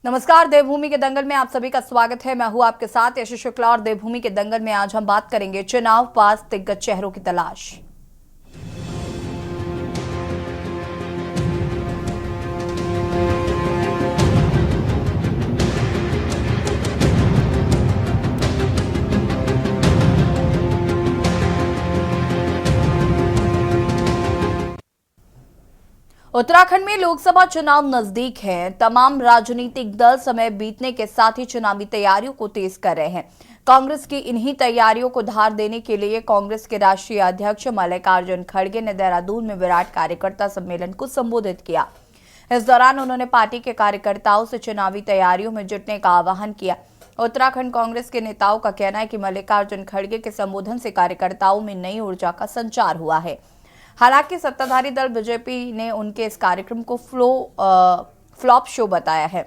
नमस्कार, देवभूमि के दंगल में आप सभी का स्वागत है। मैं हूं आपके साथ यशस्वी शुक्ला और देवभूमि के दंगल में आज हम बात करेंगे चुनाव पास दिग्गज चेहरों की तलाश। उत्तराखंड में लोकसभा चुनाव नजदीक हैं। तमाम राजनीतिक दल समय बीतने के साथ ही चुनावी तैयारियों को तेज कर रहे हैं। कांग्रेस की इन्हीं तैयारियों को धार देने के लिए कांग्रेस के राष्ट्रीय अध्यक्ष मल्लिकार्जुन खड़गे ने देहरादून में विराट कार्यकर्ता सम्मेलन को संबोधित किया। इस दौरान उन्होंने पार्टी के कार्यकर्ताओं से चुनावी तैयारियों में जुटने का आह्वान किया। उत्तराखंड कांग्रेस के नेताओं का कहना है कि मल्लिकार्जुन खड़गे के संबोधन से कार्यकर्ताओं में नई ऊर्जा का संचार हुआ है। हालांकि सत्ताधारी दल बीजेपी ने उनके इस कार्यक्रम को फ्लॉप शो बताया है।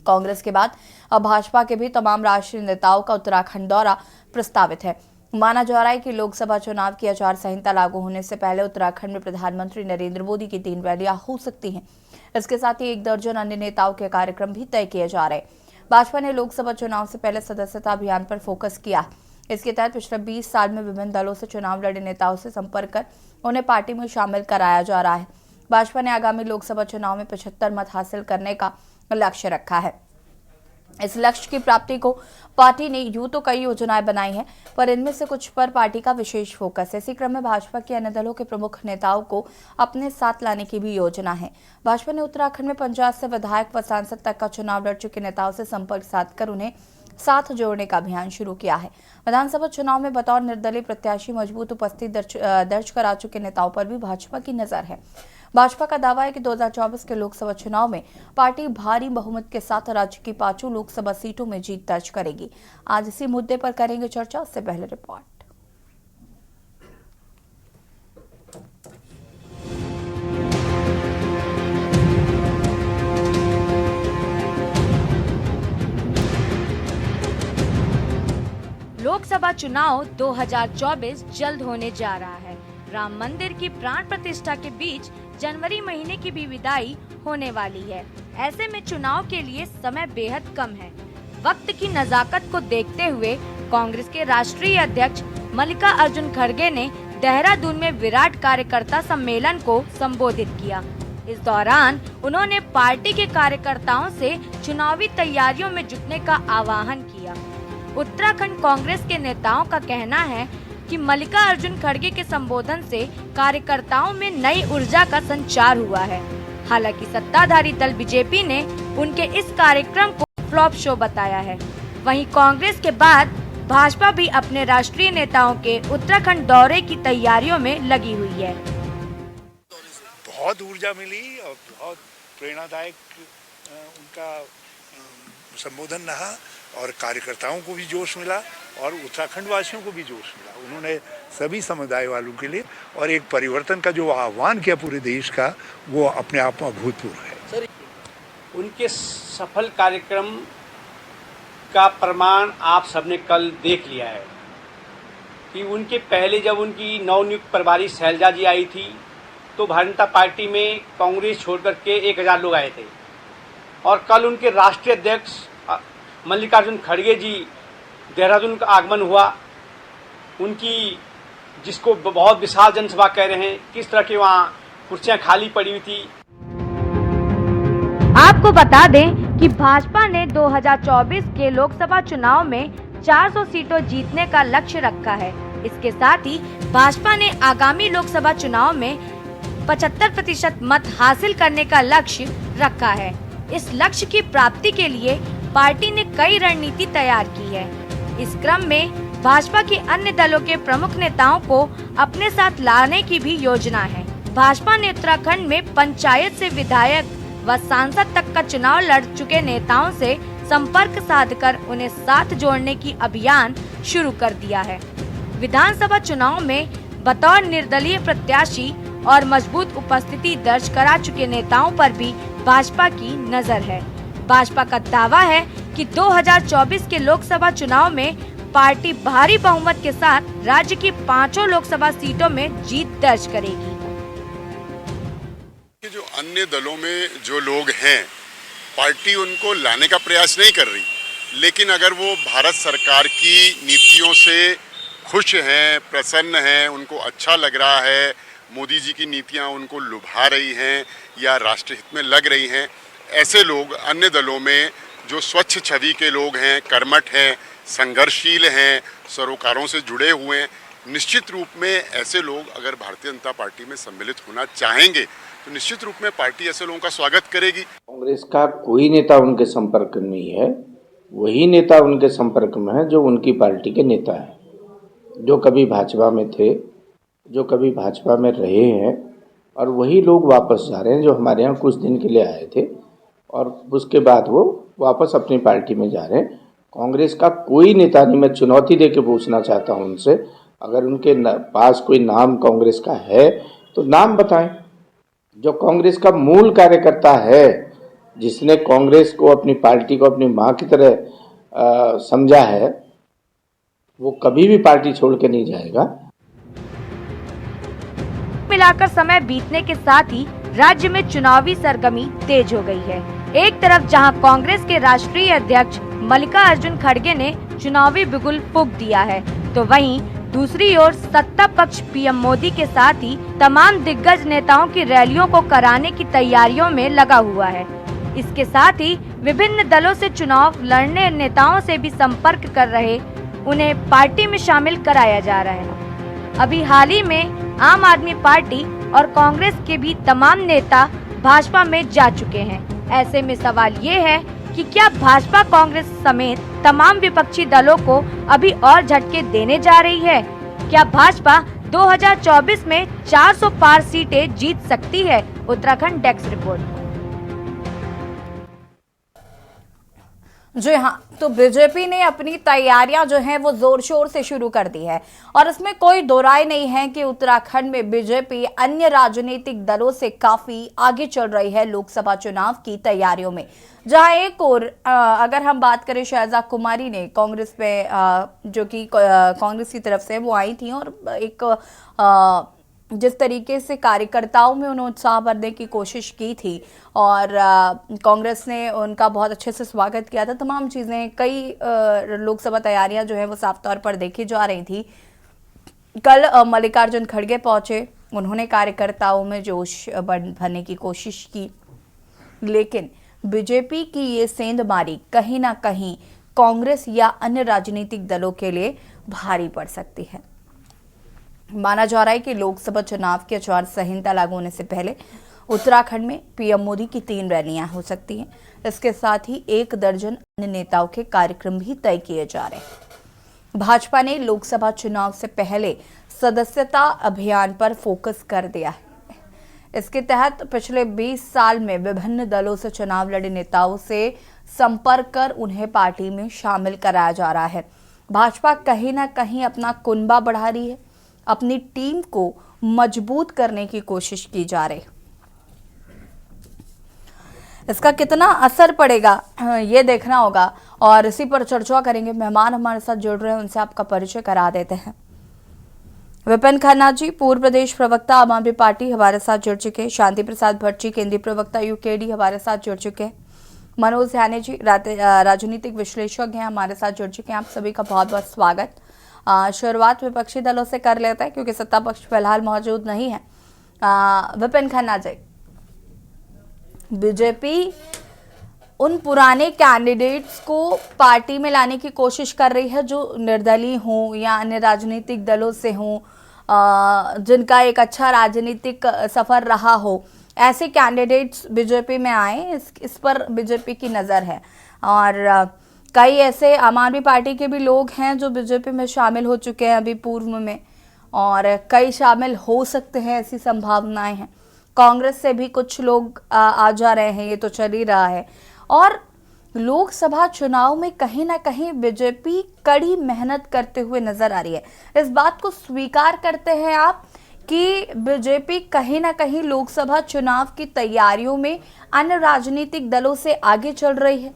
कांग्रेस के बाद अब भाजपा के भी तमाम राष्ट्रीय नेताओं का उत्तराखंड दौरा प्रस्तावित है। माना जा रहा है कि लोकसभा चुनाव की आचार संहिता लागू होने से पहले उत्तराखंड में प्रधानमंत्री नरेंद्र मोदी की 3 रैलियां हो सकती हैं। इसके साथ ही 1 दर्जन अन्य नेताओं के कार्यक्रम भी तय किए जा रहे हैं। भाजपा ने लोकसभा चुनाव से पहले सदस्यता अभियान पर फोकस किया। इसके तहत पिछले 20 साल में विभिन्न दलों से चुनाव लड़े नेताओं से संपर्क कर उन्हें पार्टी में शामिल कराया जा रहा है। भाजपा ने आगामी लोकसभा चुनाव में 75 मत हासिल करने का लक्ष्य रखा है। इस लक्ष्य की प्राप्ति को पार्टी ने यूं तो कई योजनाएं बनाई हैं, पर इनमें से कुछ पर पार्टी का विशेष फोकस है। इसी क्रम में भाजपा के अन्य दलों के प्रमुख नेताओं को अपने साथ लाने की भी योजना है। भाजपा ने उत्तराखंड में 50 से विधायक व सांसद तक का चुनाव लड़ चुके नेताओं से संपर्क साधकर उन्हें साथ जोड़ने का अभियान शुरू किया है। विधानसभा चुनाव में बतौर निर्दलीय प्रत्याशी मजबूत उपस्थिति दर्ज करा चुके नेताओं पर भी भाजपा की नजर है। भाजपा का दावा है कि 2024 के लोकसभा चुनाव में पार्टी भारी बहुमत के साथ राज्य की 5 लोकसभा सीटों में जीत दर्ज करेगी। आज इसी मुद्दे पर करेंगे चर्चा। उससे पहले रिपोर्ट। लोकसभा चुनाव 2024 जल्द होने जा रहा है। राम मंदिर की प्राण प्रतिष्ठा के बीच जनवरी महीने की भी विदाई होने वाली है। ऐसे में चुनाव के लिए समय बेहद कम है। वक्त की नजाकत को देखते हुए कांग्रेस के राष्ट्रीय अध्यक्ष मल्लिकार्जुन खड़गे ने देहरादून में विराट कार्यकर्ता सम्मेलन को संबोधित किया। इस दौरान उन्होंने पार्टी के कार्यकर्ताओं से चुनावी तैयारियों में जुटने का आह्वान किया। उत्तराखंड कांग्रेस के नेताओं का कहना है कि मल्लिकार्जुन खड़गे के संबोधन से कार्यकर्ताओं में नई ऊर्जा का संचार हुआ है। हालांकि सत्ताधारी दल बीजेपी ने उनके इस कार्यक्रम को फ्लॉप शो बताया है। वहीं कांग्रेस के बाद भाजपा भी अपने राष्ट्रीय नेताओं के उत्तराखंड दौरे की तैयारियों में लगी हुई है। बहुत ऊर्जा मिली और बहुत प्रेरणादायक उनका संबोधन रहा और कार्यकर्ताओं को भी जोश मिला और उत्तराखंड वासियों को भी जोश मिला। उन्होंने सभी समुदाय वालों के लिए और एक परिवर्तन का जो आह्वान किया पूरे देश का, वो अपने आप में अभूतपूर्व है। सर, उनके सफल कार्यक्रम का प्रमाण आप सबने कल देख लिया है कि उनके पहले जब उनकी नवनियुक्त प्रभारी शैलजा जी आई थी तो भारतीय जनता पार्टी में कांग्रेस छोड़कर के 1000 लोग आए थे और कल उनके राष्ट्रीय अध्यक्ष मल्लिकार्जुन खड़गे जी देहरादून का आगमन हुआ। उनकी जिसको बहुत विशाल जनसभा कह रहे हैं, किस तरह की वहाँ कुर्सियां खाली पड़ी हुई थी। आपको बता दें कि भाजपा ने 2024 के लोकसभा चुनाव में 400 सीटों जीतने का लक्ष्य रखा है। इसके साथ ही भाजपा ने आगामी लोकसभा चुनाव में 75% मत हासिल करने का लक्ष्य रखा है। इस लक्ष्य की प्राप्ति के लिए पार्टी ने कई रणनीति तैयार की है। इस क्रम में भाजपा के अन्य दलों के प्रमुख नेताओं को अपने साथ लाने की भी योजना है। भाजपा ने उत्तराखंड में पंचायत से विधायक व सांसद तक का चुनाव लड़ चुके नेताओं से संपर्क साधकर उन्हें साथ जोड़ने की अभियान शुरू कर दिया है। विधानसभा चुनाव में बतौर निर्दलीय प्रत्याशी और मजबूत उपस्थिति दर्ज करा चुके नेताओं पर भी भाजपा की नजर है। भाजपा का दावा है कि 2024 के लोकसभा चुनाव में पार्टी भारी बहुमत के साथ राज्य की 5 लोकसभा सीटों में जीत दर्ज करेगी। जो अन्य दलों में जो लोग हैं पार्टी उनको लाने का प्रयास नहीं कर रही, लेकिन अगर वो भारत सरकार की नीतियों से खुश हैं, प्रसन्न हैं, उनको अच्छा लग रहा है, मोदी जी की नीतियां उनको लुभा रही हैं या राष्ट्रहित में लग रही हैं, ऐसे लोग अन्य दलों में जो स्वच्छ छवि के लोग हैं, कर्मठ हैं, संघर्षशील हैं, सरोकारों से जुड़े हुए हैं, निश्चित रूप में ऐसे लोग अगर भारतीय जनता पार्टी में सम्मिलित होना चाहेंगे तो निश्चित रूप में पार्टी ऐसे लोगों का स्वागत करेगी। कांग्रेस का कोई नेता उनके संपर्क में नहीं है, वही नेता उनके संपर्क में है जो उनकी पार्टी के नेता हैं, जो कभी भाजपा में थे, जो कभी भाजपा में रहे हैं, और वही लोग वापस जा रहे हैं जो हमारे यहाँ कुछ दिन के लिए आए थे और उसके बाद वो वापस अपनी पार्टी में जा रहे हैं। कांग्रेस का कोई नेता नहीं। मैं चुनौती दे के पूछना चाहता हूँ उनसे, अगर उनके पास कोई नाम कांग्रेस का है तो नाम बताएं। जो कांग्रेस का मूल कार्यकर्ता है, जिसने कांग्रेस को, अपनी पार्टी को अपनी माँ की तरह समझा है, वो कभी भी पार्टी छोड़ के नहीं जाएगा। मिलाकर समय बीतने के साथ ही राज्य में चुनावी सरगर्मी तेज हो गई है। एक तरफ जहां कांग्रेस के राष्ट्रीय अध्यक्ष मल्लिकार्जुन खड़गे ने चुनावी बिगुल फूंक दिया है, तो वहीं दूसरी ओर सत्ता पक्ष पीएम मोदी के साथ ही तमाम दिग्गज नेताओं की रैलियों को कराने की तैयारियों में लगा हुआ है। इसके साथ ही विभिन्न दलों से चुनाव लड़ने नेताओं से भी संपर्क कर रहे उन्हें पार्टी में शामिल कराया जा रहा है। अभी हाल ही में आम आदमी पार्टी और कांग्रेस के भी तमाम नेता भाजपा में जा चुके हैं। ऐसे में सवाल ये है कि क्या भाजपा कांग्रेस समेत तमाम विपक्षी दलों को अभी और झटके देने जा रही है? क्या भाजपा 2024 में 400 पार सीटें जीत सकती है? Uttarakhand desk report. जी हाँ, तो बीजेपी ने अपनी तैयारियां जो हैं वो जोर शोर से शुरू कर दी है और इसमें कोई दो राय नहीं है कि उत्तराखंड में बीजेपी अन्य राजनीतिक दलों से काफी आगे चल रही है लोकसभा चुनाव की तैयारियों में। जहां एक और अगर हम बात करें, शहजाद कुमारी ने कांग्रेस में जो कि कांग्रेस की तरफ से वो आई थी और एक जिस तरीके से कार्यकर्ताओं में उन्होंने उत्साह भरने की कोशिश की थी और कांग्रेस ने उनका बहुत अच्छे से स्वागत किया था। तमाम चीज़ें, कई लोकसभा तैयारियां जो है वो साफ तौर पर देखी जा रही थी। कल मल्लिकार्जुन खड़गे पहुंचे, उन्होंने कार्यकर्ताओं में जोश भरने की कोशिश की, लेकिन बीजेपी की ये सेंधमारी कहीं ना कहीं कांग्रेस या अन्य राजनीतिक दलों के लिए भारी पड़ सकती है। माना जा रहा है कि लोकसभा चुनाव की आचार संहिता लागू होने से पहले उत्तराखंड में पीएम मोदी की 3 रैलियां हो सकती हैं। इसके साथ ही 1 दर्जन अन्य नेताओं के कार्यक्रम भी तय किए जा रहे हैं। भाजपा ने लोकसभा चुनाव से पहले सदस्यता अभियान पर फोकस कर दिया है। इसके तहत पिछले 20 साल में विभिन्न दलों से चुनाव लड़े नेताओं से संपर्क कर उन्हें पार्टी में शामिल कराया जा रहा है। भाजपा कहीं ना कहीं अपना कुनबा बढ़ा रही है, अपनी टीम को मजबूत करने की कोशिश की जा रही। इसका कितना असर पड़ेगा ये देखना होगा और इसी पर चर्चा करेंगे। मेहमान हमारे साथ जुड़ रहे हैं, उनसे आपका परिचय करा देते हैं। विपिन खन्ना जी, पूर्व प्रदेश प्रवक्ता आम आदमी पार्टी, हमारे साथ जुड़ चुके हैं। शांति प्रसाद भट्ट जी, केंद्रीय प्रवक्ता यूकेडी, हमारे साथ जुड़ चुके हैं। मनोज ध्याने जी, राजनीतिक विश्लेषक हैं, हमारे साथ जुड़ चुके हैं। आप सभी का बहुत बहुत स्वागत। शुरुआत विपक्षी दलों से कर लेते हैं क्योंकि सत्ता पक्ष फिलहाल मौजूद नहीं है। विपिन खन्ना जी, बीजेपी उन पुराने कैंडिडेट्स को पार्टी में लाने की कोशिश कर रही है जो निर्दलीय हों या अन्य राजनीतिक दलों से हों, जिनका एक अच्छा राजनीतिक सफर रहा हो, ऐसे कैंडिडेट्स बीजेपी में आए, इस पर बीजेपी की नज़र है। और कई ऐसे आम आदमी पार्टी के भी लोग हैं जो बीजेपी में शामिल हो चुके हैं अभी पूर्व में, और कई शामिल हो सकते हैं, ऐसी संभावनाएं हैं। कांग्रेस से भी कुछ लोग आ जा रहे हैं, ये तो चल ही रहा है। और लोकसभा चुनाव में कहीं ना कहीं बीजेपी कड़ी मेहनत करते हुए नजर आ रही है। इस बात को स्वीकार करते हैं आप कि बीजेपी कहीं ना कहीं लोकसभा चुनाव की तैयारियों में अन्य राजनीतिक दलों से आगे चल रही है?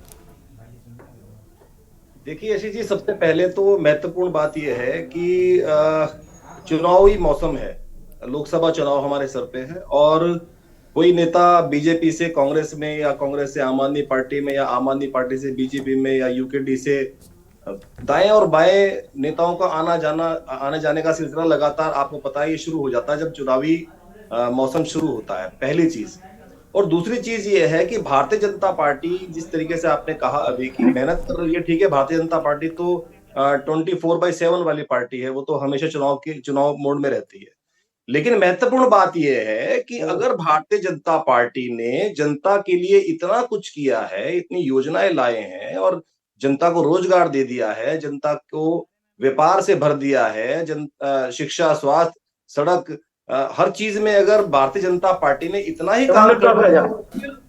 देखिए यशी जी, सबसे पहले तो महत्वपूर्ण बात यह है कि चुनावी मौसम है, लोकसभा चुनाव हमारे सर पे है और कोई नेता बीजेपी से कांग्रेस में या कांग्रेस से आम आदमी पार्टी में या आम आदमी पार्टी से बीजेपी में या यूकेडी से दाएं और बाएं नेताओं का आने जाने का सिलसिला लगातार आपको पता है ये शुरू हो जाता है जब चुनावी मौसम शुरू होता है, पहली चीज। और दूसरी चीज ये है कि भारतीय जनता पार्टी जिस तरीके से आपने कहा अभी की मेहनत कर रही है, ठीक है, भारतीय जनता पार्टी तो 24/7 वाली पार्टी है, वो तो हमेशा चुनाव मोड में रहती है। लेकिन महत्वपूर्ण बात यह है कि अगर भारतीय जनता पार्टी ने जनता के लिए इतना कुछ किया है, इतनी योजनाएं लाए हैं और जनता को रोजगार दे दिया है, जनता को व्यापार से भर दिया है, शिक्षा, स्वास्थ्य, सड़क, हर चीज में अगर भारतीय जनता पार्टी ने इतना ही काम कर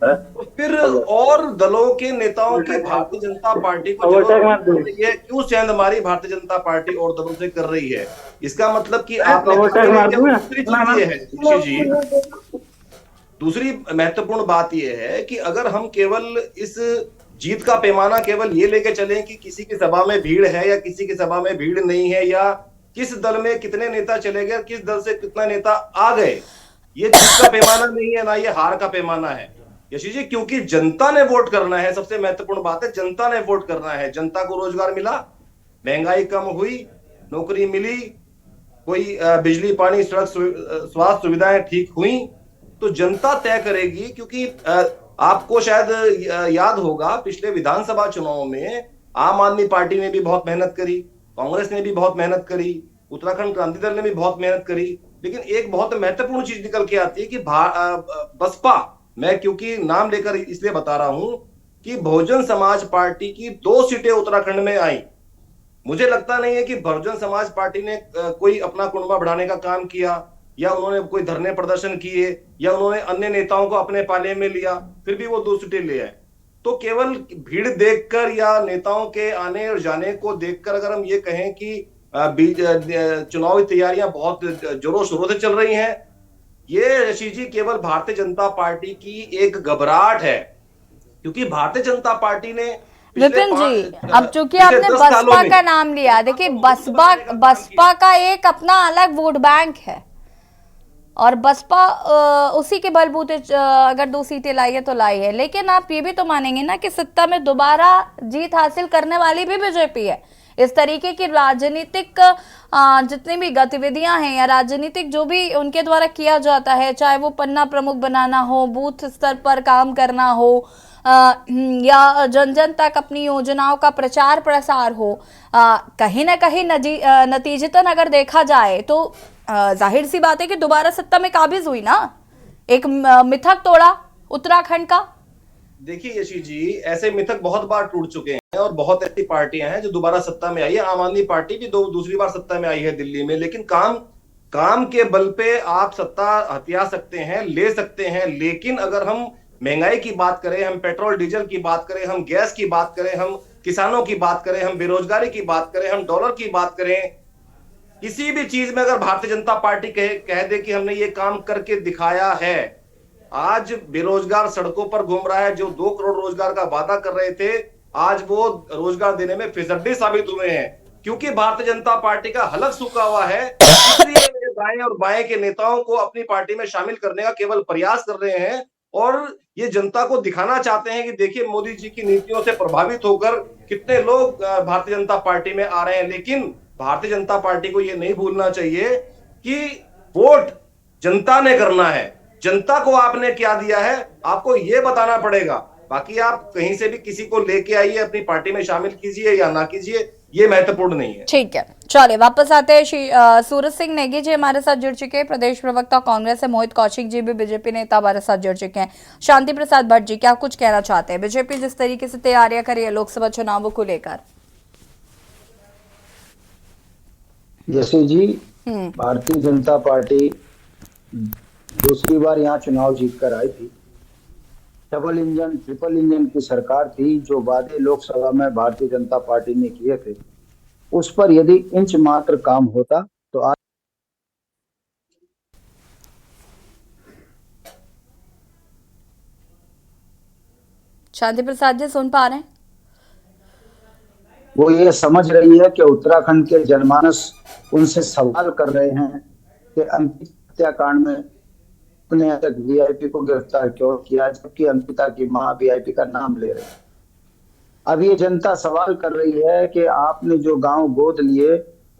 तो फिर और दलों के नेताओं की भारतीय जनता पार्टी को ये क्यों सेंधमारी भारतीय जनता पार्टी और दलों से कर रही है? इसका मतलब कि आपने दूसरी चीज ये है जी, दूसरी महत्वपूर्ण बात यह है कि अगर हम केवल इस जीत का पैमाना केवल ये लेके चलें कि किसी की सभा में भीड़ है या किसी की सभा में भीड़ नहीं है, या किस दल में कितने नेता चले गए, किस दल से कितना नेता आ गए, ये जीत का पैमाना नहीं है, ना ये हार का पैमाना है यशी जी, क्योंकि जनता ने वोट करना है। सबसे महत्वपूर्ण बात है जनता ने वोट करना है। जनता को रोजगार मिला, महंगाई कम हुई, नौकरी मिली, कोई बिजली, पानी, सड़क, स्वास्थ्य सुविधाएं ठीक हुई, तो जनता तय करेगी। क्योंकि आपको शायद याद होगा पिछले विधानसभा चुनाव में आम आदमी पार्टी ने भी बहुत मेहनत करी, कांग्रेस ने भी बहुत मेहनत करी, उत्तराखंड क्रांति दल ने भी बहुत मेहनत करी, लेकिन एक बहुत महत्वपूर्ण चीज निकल के आती है कि बसपा, मैं क्योंकि नाम लेकर इसलिए बता रहा हूं कि बहुजन समाज पार्टी की 2 सीटें उत्तराखंड में आई। मुझे लगता नहीं है कि बहुजन समाज पार्टी ने कोई अपना कुनबा बढ़ाने का काम किया, या उन्होंने कोई धरने प्रदर्शन किए, या उन्होंने अन्य नेताओं को अपने पाले में लिया, फिर भी वो 2 सीटें ले आए। तो केवल भीड़ देखकर या नेताओं के आने और जाने को देखकर अगर हम ये कहें कि चुनावी तैयारियां बहुत जोरों शोरों से चल रही हैं, ये ऋषि जी केवल भारतीय जनता पार्टी की एक घबराहट है। क्योंकि भारतीय जनता पार्टी ने विपिन जी, अब चूंकि आपने बसपा का नाम लिया, देखिए बसपा का एक अपना अलग वोट बैंक है और बसपा उसी के बलबूते अगर 2 सीटें लाई है तो लाई है। लेकिन आप ये भी तो मानेंगे ना कि सत्ता में दोबारा जीत हासिल करने वाली भी बीजेपी है। इस तरीके की राजनीतिक जितनी भी गतिविधियां हैं या राजनीतिक जो भी उनके द्वारा किया जाता है, चाहे वो पन्ना प्रमुख बनाना हो, बूथ स्तर पर काम करना हो, या जन जन तक अपनी योजनाओं का प्रचार प्रसार हो, कहीं ना कहीं नतीजतन अगर देखा जाए तो जाहिर सी बात है कि दोबारा सत्ता में काबिज हुई ना, एक मिथक तोड़ा उत्तराखंड का। देखिए यशी जी, ऐसे मिथक बहुत बार टूट चुके हैं और बहुत ऐसी पार्टियां हैं जो दोबारा सत्ता में आई है। आम आदमी पार्टी भी दूसरी बार सत्ता में आई है दिल्ली में, लेकिन काम के बल पे आप सत्ता हथिया सकते हैं, ले सकते हैं। लेकिन अगर हम महंगाई की बात करें, हम पेट्रोल डीजल की बात करें, हम गैस की बात करें, हम किसानों की बात करें, हम बेरोजगारी की बात करें, हम डॉलर की बात करें, किसी भी चीज में अगर भारतीय जनता पार्टी कह दे कि हमने ये काम करके दिखाया है, आज बेरोजगार सड़कों पर घूम रहा है, जो 2 करोड़ रोजगार का वादा कर रहे थे, आज वो रोजगार देने में फिसड्डी साबित हुए हैं। क्योंकि भारतीय जनता पार्टी का हलक सूखा हुआ है, इसलिए मेरे दाएं और बाएं के नेताओं को अपनी पार्टी में शामिल करने का केवल प्रयास कर रहे हैं और ये जनता को दिखाना चाहते हैं कि देखिए मोदी जी की नीतियों से प्रभावित होकर कितने लोग भारतीय जनता पार्टी में आ रहे हैं। लेकिन भारतीय जनता पार्टी को ये नहीं भूलना चाहिए कि वोट जनता ने करना है। जनता को आपने क्या दिया है आपको ये बताना पड़ेगा। बाकी आप कहीं से भी किसी को लेके आइए, अपनी पार्टी में शामिल कीजिए या ना कीजिए, ये महत्वपूर्ण नहीं है। ठीक है, चलिए वापस आते हैं। सूरज सिंह नेगी जी हमारे साथ जुड़ चुके हैं, प्रदेश प्रवक्ता कांग्रेस है। मोहित कौशिक जी भी बीजेपी नेता हमारे साथ जुड़ चुके हैं। शांति प्रसाद भट्ट जी, क्या कुछ कहना चाहते हैं? बीजेपी जिस तरीके से तैयारियां कर रही है लोकसभा चुनावों को लेकर। जैसे जी भारतीय जनता पार्टी दूसरी बार यहाँ चुनाव जीतकर आई थी, ट्रिपल इंजन की सरकार थी। जो वादे लोकसभा में भारतीय जनता पार्टी ने किए थे उस पर यदि इंच मात्र काम होता तो आज शांति प्रसाद जी सुन पा रहे हैं? वो ये समझ रही है कि उत्तराखंड के जनमानस उनसे सवाल कर रहे हैं कि अंतिम हत्याकांड में अपने तक वीआईपी को गिरफ्तार क्यों किया, जबकि अंकिता की मां वीआईपी का नाम ले रही है। अब ये जनता सवाल कर रही है कि आपने जो गांव गोद लिए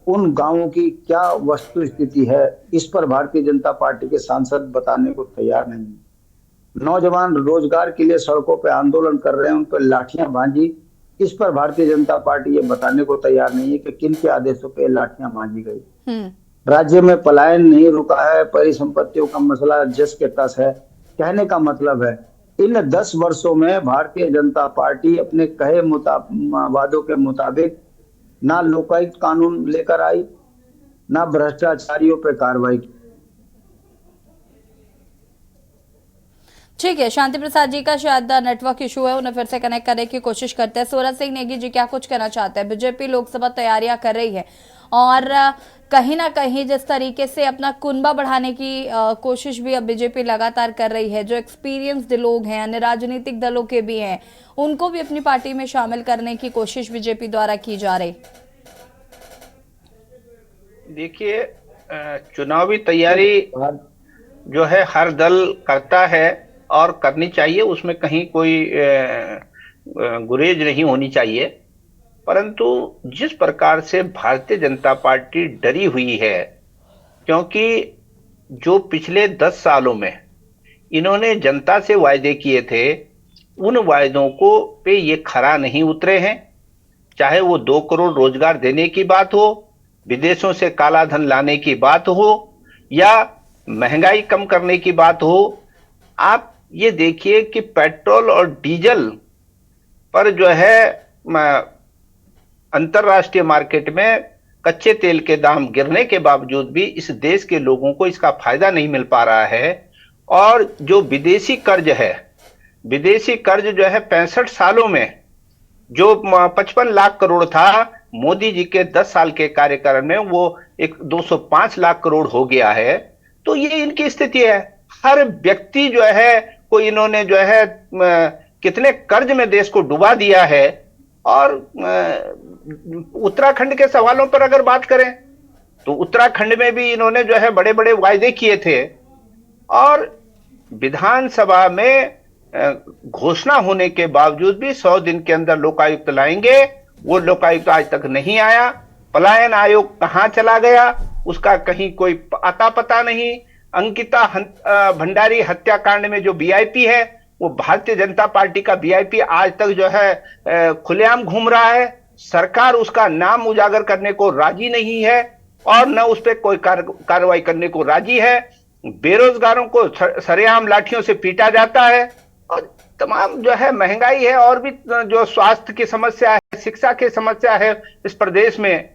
उन गांवों की क्या वस्तु स्थिति है, इस पर भारतीय जनता पार्टी के सांसद बताने को तैयार नहीं है। नौजवान रोजगार के लिए सड़कों पर आंदोलन कर रहे हैं, उन पर लाठियां भांजी, इस पर भारतीय जनता पार्टी ये बताने को तैयार नहीं है कि किन के आदेशों पर लाठियां भांजी गई। राज्य में पलायन नहीं रुका है, परिसंपत्तियों का मसला जस के तस है। कहने का मतलब है इन 10 वर्षों में भारतीय जनता पार्टी अपने कहे वादों के मुताबिक ना लोकायुक्त कानून लेकर आई, ना भ्रष्टाचारियों पर कार्रवाई की। ठीक है, शांति प्रसाद जी का शायद नेटवर्क इशू है, उन्हें फिर से कनेक्ट करने की कोशिश करते हैं। सूरज सिंह नेगी जी क्या कुछ कहना चाहते हैं? बीजेपी लोकसभा तैयारियां कर रही है और कहीं ना कहीं जिस तरीके से अपना कुनबा बढ़ाने की कोशिश भी अब बीजेपी लगातार कर रही है, जो एक्सपीरियंस्ड लोग हैं, अन्य राजनीतिक दलों के भी हैं, उनको भी अपनी पार्टी में शामिल करने की कोशिश बीजेपी द्वारा की जा रही। देखिए, चुनावी तैयारी जो है हर दल करता है और करनी चाहिए, उसमें कहीं कोई गुरेज नहीं होनी चाहिए। परंतु जिस प्रकार से भारतीय जनता पार्टी डरी हुई है, क्योंकि जो पिछले 10 सालों में इन्होंने जनता से वायदे किए थे, उन वायदों को पे ये खरा नहीं उतरे हैं। चाहे वो 2 करोड़ रोजगार देने की बात हो, विदेशों से काला धन लाने की बात हो, या महंगाई कम करने की बात हो। आप ये देखिए कि पेट्रोल और डीजल पर जो है अंतरराष्ट्रीय मार्केट में कच्चे तेल के दाम गिरने के बावजूद भी इस देश के लोगों को इसका फायदा नहीं मिल पा रहा है। और जो विदेशी कर्ज है, विदेशी कर्ज जो है 65 सालों में जो 55 लाख करोड़ था, मोदी जी के 10 साल के कार्यकाल में वो 205 लाख करोड़ हो गया है। तो ये इनकी स्थिति है। हर व्यक्ति जो है को इन्होंने जो है कितने कर्ज में देश को डुबा दिया है। और उत्तराखंड के सवालों पर अगर बात करें तो उत्तराखंड में भी इन्होंने जो है बड़े बड़े वायदे किए थे, और विधानसभा में घोषणा होने के बावजूद भी 100 दिन के अंदर लोकायुक्त लाएंगे, वो लोकायुक्त आज तक नहीं आया। पलायन आयोग कहां चला गया, उसका कहीं कोई अता पता नहीं। अंकिता भंडारी हत्याकांड में जो वीआईपी है, वो भारतीय जनता पार्टी का वीआईपी आज तक जो है खुलेआम घूम रहा है। सरकार उसका नाम उजागर करने को राजी नहीं है और न उस पर कोई कार्रवाई करने को राजी है। बेरोजगारों को सरेआम लाठियों से पीटा जाता है, और तमाम जो है महंगाई है, और भी जो स्वास्थ्य की समस्या है, शिक्षा की समस्या है इस प्रदेश में।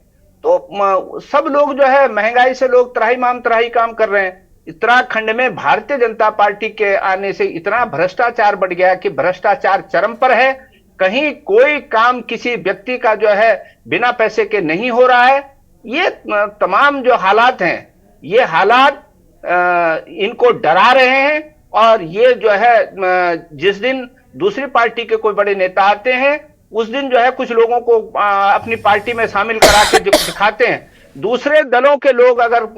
तो सब लोग जो है महंगाई से लोग त्राही काम कर रहे हैं। उत्तराखंड में भारतीय जनता पार्टी के आने से इतना भ्रष्टाचार बढ़ गया कि भ्रष्टाचार चरम पर है। कहीं कोई काम किसी व्यक्ति का जो है बिना पैसे के नहीं हो रहा है। ये तमाम जो हालात हैं, ये हालात इनको डरा रहे हैं। और ये जो है जिस दिन दूसरी पार्टी के कोई बड़े नेता आते हैं, उस दिन जो है कुछ लोगों को अपनी पार्टी में शामिल करा के दिखाते हैं। दूसरे दलों के लोग अगर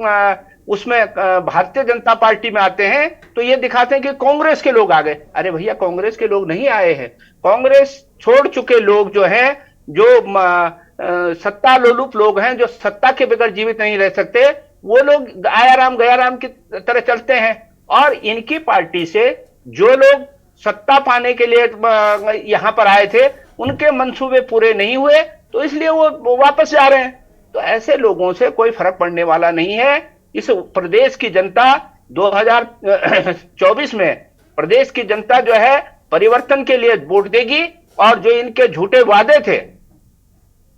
उसमें भारतीय जनता पार्टी में आते हैं तो ये दिखाते हैं कि कांग्रेस के लोग आ गए। अरे भैया, कांग्रेस के लोग नहीं आए हैं। कांग्रेस छोड़ चुके लोग जो हैं, जो सत्ता लोलुप लोग हैं, जो सत्ता के बगैर जीवित नहीं रह सकते, वो लोग आया राम गया राम की तरह चलते हैं। और इनकी पार्टी से जो लोग सत्ता पाने के लिए यहां पर आए थे, उनके मंसूबे पूरे नहीं हुए, तो इसलिए वो वापस जा रहे हैं। तो ऐसे लोगों से कोई फर्क पड़ने वाला नहीं है। इस प्रदेश की जनता 2024 में प्रदेश की जनता जो है परिवर्तन के लिए वोट देगी, और जो इनके झूठे वादे थे,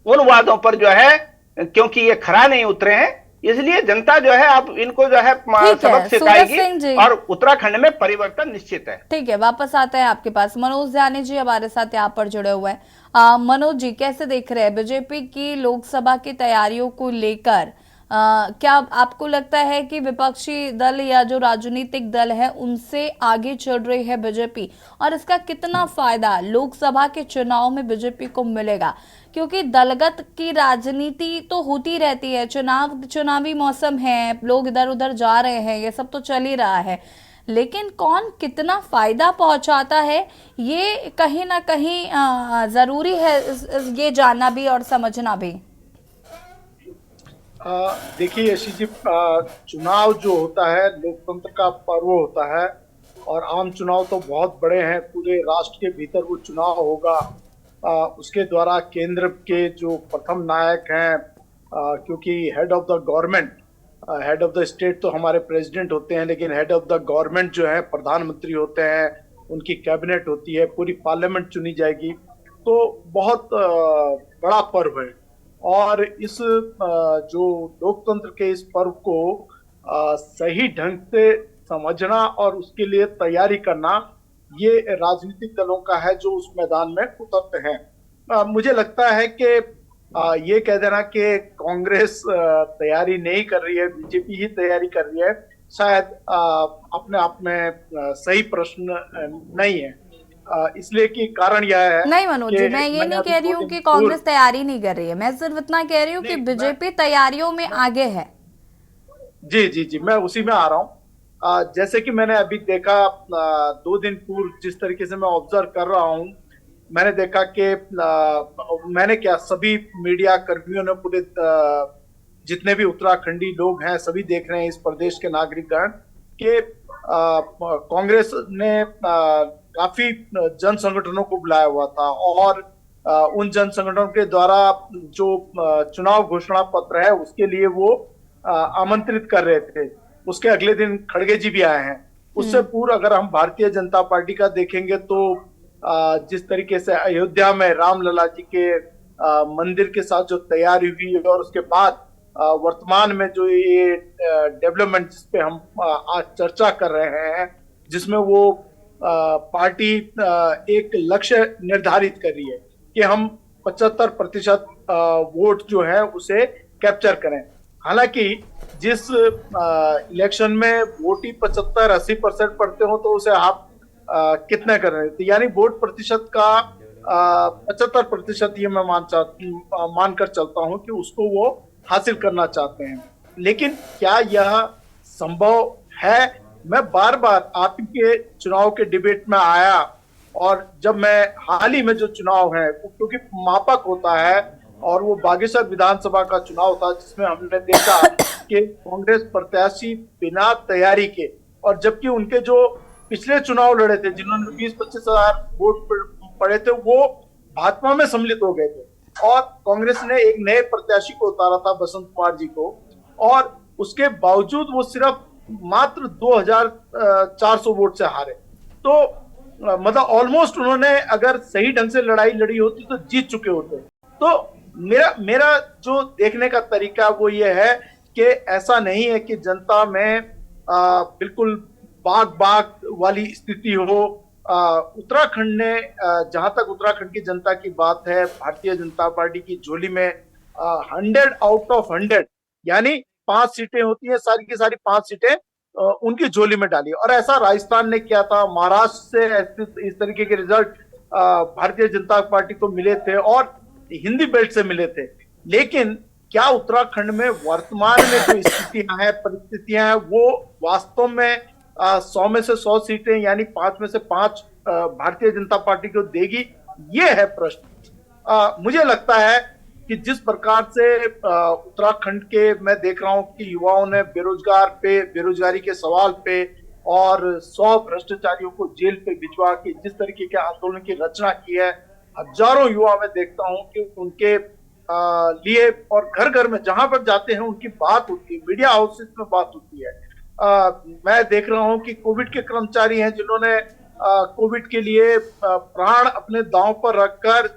उन वादों पर जो है, क्योंकि ये खरा नहीं उतरे हैं, इसलिए जनता जो है अब इनको जो है सबक सिखाएगी, और उत्तराखंड में परिवर्तन निश्चित है। ठीक है, वापस आते हैं आपके पास। मनोज जानी जी हमारे साथ यहाँ पर जुड़े हुए हैं। मनोज जी, कैसे देख रहे हैं बीजेपी की लोकसभा की तैयारियों को लेकर? क्या आपको लगता है कि विपक्षी दल या जो राजनीतिक दल है उनसे आगे चल रही है बीजेपी, और इसका कितना फायदा लोकसभा के चुनाव में बीजेपी को मिलेगा? क्योंकि दलगत की राजनीति तो होती रहती है, चुनावी मौसम है, लोग इधर उधर जा रहे हैं, ये सब तो चल ही रहा है, लेकिन कौन कितना फायदा पहुंचाता है ये कहीं ना कहीं जरूरी है ये जानना भी और समझना भी। देखिए यशी जी, चुनाव जो होता है लोकतंत्र का पर्व होता है और आम चुनाव तो बहुत बड़े हैं, पूरे राष्ट्र के भीतर वो चुनाव होगा। उसके द्वारा केंद्र के जो प्रथम नायक हैं, क्योंकि head of the government, head of the state तो हमारे प्रेसिडेंट होते हैं, लेकिन हेड ऑफ द गवर्नमेंट जो है प्रधानमंत्री होते हैं, उनकी कैबिनेट होती है, पूरी पार्लियामेंट चुनी जाएगी। तो बहुत बड़ा पर्व है और इस जो लोकतंत्र के इस पर्व को सही ढंग से समझना और उसके लिए तैयारी करना ये राजनीतिक दलों का है जो उस मैदान में उतरते हैं। मुझे लगता है कि ये कह देना कि कांग्रेस तैयारी नहीं कर रही है, बीजेपी ही तैयारी कर रही है, शायद अपने आप में सही प्रश्न नहीं है। इसलिए कि कारण यह है, नहीं मनोज जी, मैं ये नहीं कह रही हूँ कि कांग्रेस तैयारी नहीं कर रही है, मैं सिर्फ इतना कह रही हूँ कि बीजेपी तैयारियों में आगे है। जी जी जी, मैं उसी में आ रहा हूँ। जैसे कि मैंने अभी देखा 2 दिन पूर्व, जिस तरीके से मैं ऑब्जर्व कर रहा हूँ, मैंने देखा कि मैंने क्या सभी मीडिया कर्मियों ने, पूरे जितने भी उत्तराखंडी लोग हैं सभी देख रहे हैं, इस प्रदेश के नागरिकगण, कि कांग्रेस ने काफी जन संगठनों को बुलाया हुआ था और उन जन संगठनों के द्वारा जो चुनाव घोषणा पत्र है उसके लिए वो आमंत्रित कर रहे थे। उसके अगले दिन खड़गे जी भी आए हैं। उससे पूर्व अगर हम भारतीय जनता पार्टी का देखेंगे तो जिस तरीके से अयोध्या में रामलला जी के मंदिर के साथ जो तैयारी हुई और उसके बाद वर्तमान में जो ये डेवलपमेंट जिस पे हम आज चर्चा कर रहे हैं, जिसमें वो पार्टी एक लक्ष्य निर्धारित कर रही है कि हम 75% वोट जो है उसे कैप्चर करें। हालांकि जिस इलेक्शन में वोट ही 75-80% पड़ते हो तो उसे आप कितने कर रहे थे, यानी वोट प्रतिशत का 75% ये मैं मानकर चलता हूं कि उसको वो हासिल करना चाहते हैं। लेकिन क्या यह संभव है? मैं बार बार आपके चुनाव के डिबेट में आया और जब मैं हाल ही में जो चुनाव है क्योंकि मापक होता है और वो बागेश्वर विधानसभा का चुनाव था जिसमें हमने देखा कि कांग्रेस प्रत्याशी बिना तैयारी के, और जबकि उनके जो पिछले चुनाव लड़े थे जिन्होंने 20-25 हजार वोट पड़े थे वो भाजपा में सम्मिलित हो गए थे और कांग्रेस ने एक नए प्रत्याशी को उतारा था, बसंत कुमार जी को, और उसके बावजूद वो सिर्फ मात्र 2400 वोट से हारे। तो मतलब ऑलमोस्ट उन्होंने अगर सही ढंग से लड़ाई लड़ी होती तो जीत चुके होते। तो मेरा जो देखने का तरीका वो ये है कि ऐसा नहीं है कि जनता में बिल्कुल बाग वाली स्थिति हो। उत्तराखंड ने जहां तक उत्तराखंड की जनता की बात है, भारतीय जनता पार्टी की झोली में 100 आउट ऑफ 100 यानी 5 सीटें होती हैं, सारी की सारी 5 सीटें उनकी झोली में डाली। और ऐसा राजस्थान ने किया था, महाराष्ट्र से इस तरीके के रिजल्ट भारतीय जनता पार्टी को मिले थे और हिंदी बेल्ट से मिले थे। लेकिन क्या उत्तराखंड में वर्तमान में जो स्थितियां हैं, परिस्थितियां हैं, वो वास्तव में 100 में से 100 सीटें यानी 5 में से 5 भारतीय जनता पार्टी को देगी? ये है प्रश्न। मुझे लगता है कि जिस प्रकार से उत्तराखंड के मैं देख रहा हूं कि युवाओं ने बेरोजगारी के सवाल पे और 100 भ्रष्टाचारियों को जेल पे भिजवा के जिस तरीके के आंदोलन की रचना की है, हजारों युवा मैं देखता हूं कि उनके लिए और घर घर में जहां पर जाते हैं उनकी बात होती है, मीडिया हाउसेस में बात होती है। मैं देख रहा हूं कि कोविड के कर्मचारी हैं जिन्होंने कोविड के लिए प्राण अपने दांव पर रखकर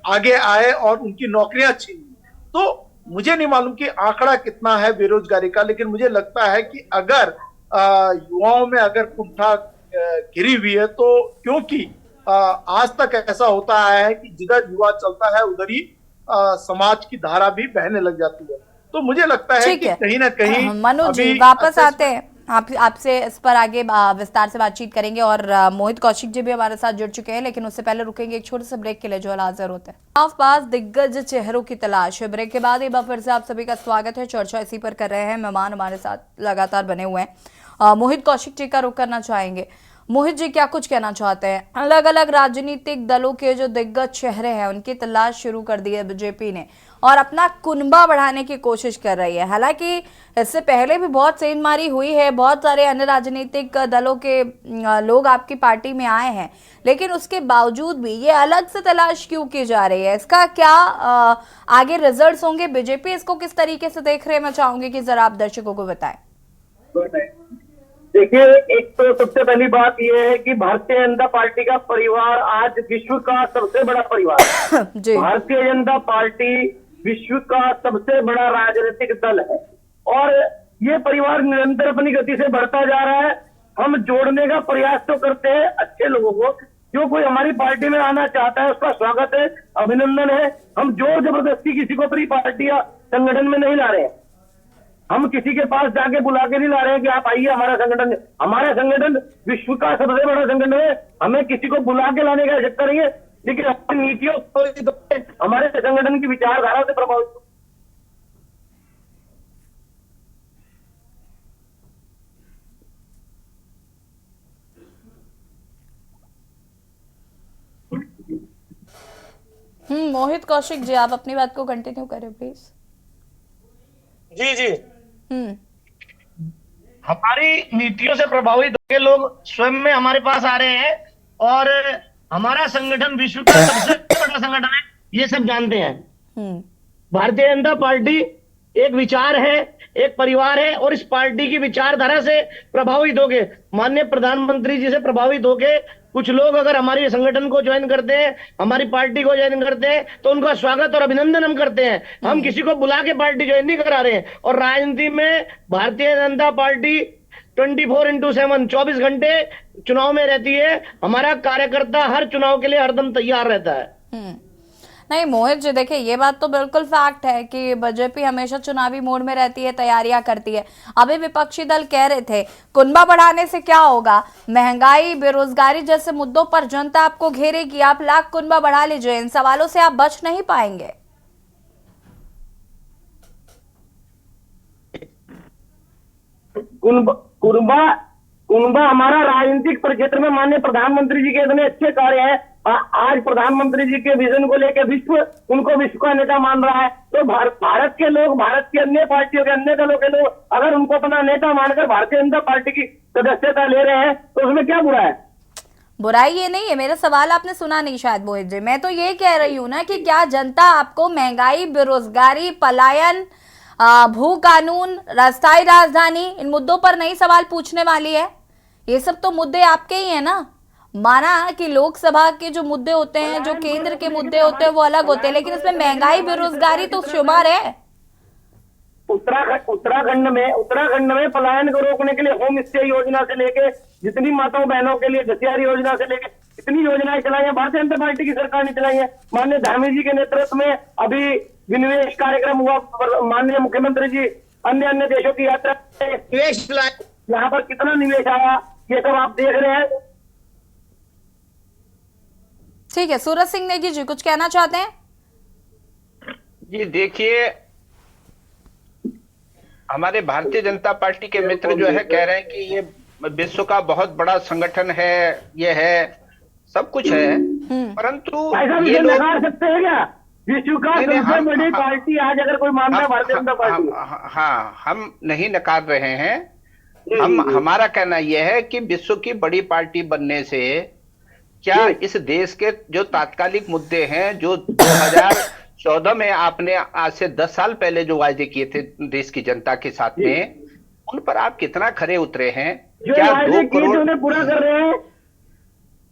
आगे आए और उनकी नौकरियां छीनी। तो मुझे नहीं मालूम कि आंकड़ा कितना है बेरोजगारी का, लेकिन मुझे लगता है कि अगर युवाओं में अगर कुंठा घिरी हुई है तो क्योंकि आज तक ऐसा होता है कि जिधर युवा चलता है उधर ही समाज की धारा भी बहने लग जाती है। तो मुझे लगता है कि कहीं ना कहीं मनोज जी वापस आते हैं, आपसे इस पर आगे विस्तार से बातचीत करेंगे और मोहित कौशिक जी भी हमारे साथ जुड़ चुके हैं, लेकिन उससे पहले रुकेंगे एक छोटे से ब्रेक के लिए जो हाजिर होते हैं। आसपास दिग्गज चेहरों की तलाश। ब्रेक के बाद एक बार फिर से आप सभी का स्वागत है। चर्चा इसी पर कर रहे हैं, मेहमान हमारे साथ लगातार बने हुए हैं। मोहित कौशिक जी का रुख करना चाहेंगे। मोहित जी, क्या कुछ कहना चाहते हैं? अलग अलग राजनीतिक दलों के जो दिग्गज चेहरे हैं उनकी तलाश शुरू कर दी है बीजेपी ने और अपना कुनबा बढ़ाने की कोशिश कर रही है। हालांकि इससे पहले भी बहुत सेंधमारी हुई है, बहुत सारे अन्य राजनीतिक दलों के लोग आपकी पार्टी में आए हैं, लेकिन उसके बावजूद भी ये अलग से तलाश क्यों की जा रही है? इसका क्या आगे रिजल्ट्स होंगे? बीजेपी इसको किस तरीके से देख रहे हैं? मैं चाहूंगी कि जरा आप दर्शकों को बताएं। देखिए, एक तो सबसे पहली बात यह है कि भारतीय जनता पार्टी का परिवार आज विश्व का सबसे बड़ा परिवार है। भारतीय जनता पार्टी विश्व का सबसे बड़ा राजनीतिक दल है और ये परिवार निरंतर अपनी गति से बढ़ता जा रहा है। हम जोड़ने का प्रयास तो करते हैं अच्छे लोगों को, जो कोई हमारी पार्टी में आना चाहता है उसका स्वागत है, अभिनंदन है। हम जोर जबरदस्ती किसी को अपनी पार्टी या संगठन में नहीं ला रहे हैं। हम किसी के पास जाके बुला के नहीं ला रहे हैं कि आप आइए हमारा संगठन विश्व का सबसे बड़ा संगठन है। हमें किसी को बुला के लाने का आवश्यकता नहीं है, लेकिन अपनी नीतियों हमारे संगठन की विचारधारा से प्रभावित। मोहित कौशिक जी, आप अपनी बात को कंटिन्यू करें प्लीज। जी हमारी नीतियों से प्रभावित होकर लोग स्वयं में हमारे पास आ रहे हैं और हमारा संगठन विश्व का सबसे बड़ा संगठन है, ये सब जानते हैं। भारतीय जनता पार्टी एक विचार है, एक परिवार है और इस पार्टी की विचारधारा से प्रभावित होके, माननीय प्रधानमंत्री जी से प्रभावित होके कुछ लोग अगर हमारे संगठन को ज्वाइन करते हैं, हमारी पार्टी को ज्वाइन करते हैं, तो उनका स्वागत और अभिनंदन हम करते हैं। हम किसी को बुला के पार्टी ज्वाइन नहीं करा रहे हैं। और राजनीति में भारतीय जनता पार्टी 24/7 24 घंटे चुनाव में रहती है। हमारा कार्यकर्ता हर चुनाव के लिए हरदम तैयार रहता है। नहीं मोहित जी, देखिए ये बात तो बिल्कुल फैक्ट है कि बीजेपी हमेशा चुनावी मोड में रहती है, तैयारियां करती है। अभी विपक्षी दल कह रहे थे कुनबा बढ़ाने से क्या होगा, महंगाई बेरोजगारी जैसे मुद्दों पर जनता आपको घेरेगी, आप लाख कुनबा बढ़ा लीजिए, इन सवालों से आप बच नहीं पाएंगे। कुनबा हमारा राजनीतिक परिक्षेत्र में माननीय प्रधानमंत्री जी के इतने अच्छे कार्य हैं। आज प्रधानमंत्री जी के विजन को लेकर विश्व उनको विश्व का नेता मान रहा है। तो भारत के लोग, भारत की अन्य पार्टियों के, अन्य दलों के लोग अगर उनको अपना नेता मानकर भारतीय जनता पार्टी की सदस्यता ले रहे हैं तो उसमें क्या बुरा है? बुराई ये नहीं है। मेरा सवाल आपने सुना नहीं शायद मोहित जी। मैं तो ये कह रही हूँ ना कि क्या जनता आपको महंगाई, बेरोजगारी, पलायन, भू कानून, स्थायी राजधानी, इन मुद्दों पर नई सवाल पूछने वाली है? ये सब तो मुद्दे आपके ही है ना। माना कि लोकसभा के जो मुद्दे होते हैं, जो केंद्र के मुद्दे होते हैं वो अलग होते हैं, लेकिन इसमें महंगाई, बेरोजगारी तो शुमार है। उत्तराखंड में पलायन को रोकने के लिए होम स्टे योजना से लेके जितनी माताओं बहनों के लिए घसियारी योजना से लेके इतनी योजनाएं चलाई है भारतीय जनता पार्टी की सरकार ने चलाई है। माननीय धामी जी के नेतृत्व में अभी विनिवेश कार्यक्रम हुआ, माननीय मुख्यमंत्री जी अन्य देशों की यात्रा निवेश लाए, यहाँ पर कितना निवेश आया ये सब आप देख रहे हैं। ठीक है, सूरज सिंह नेगी जी कुछ कहना चाहते हैं? जी देखिए, हमारे भारतीय जनता पार्टी के मित्र जो है कह रहे हैं कि ये विश्व का बहुत बड़ा संगठन है, ये है, सब कुछ है, परंतु ये लोग सकते हैं क्या? विश्व का सबसे बड़ी पार्टी आज अगर कोई मानता है भारतीय जनता पार्टी, हाँ, हम नहीं नकार रहे हैं। हमारा कहना यह है कि विश्व की बड़ी पार्टी बनने से क्या इस देश के जो तात्कालिक मुद्दे हैं, जो 2014 में आपने आज से 10 साल पहले जो वायदे किए थे देश की जनता के साथ में, उन पर आप कितना खरे उतरे हैं? क्या 2 करोड़ पूरा कर रहे हैं?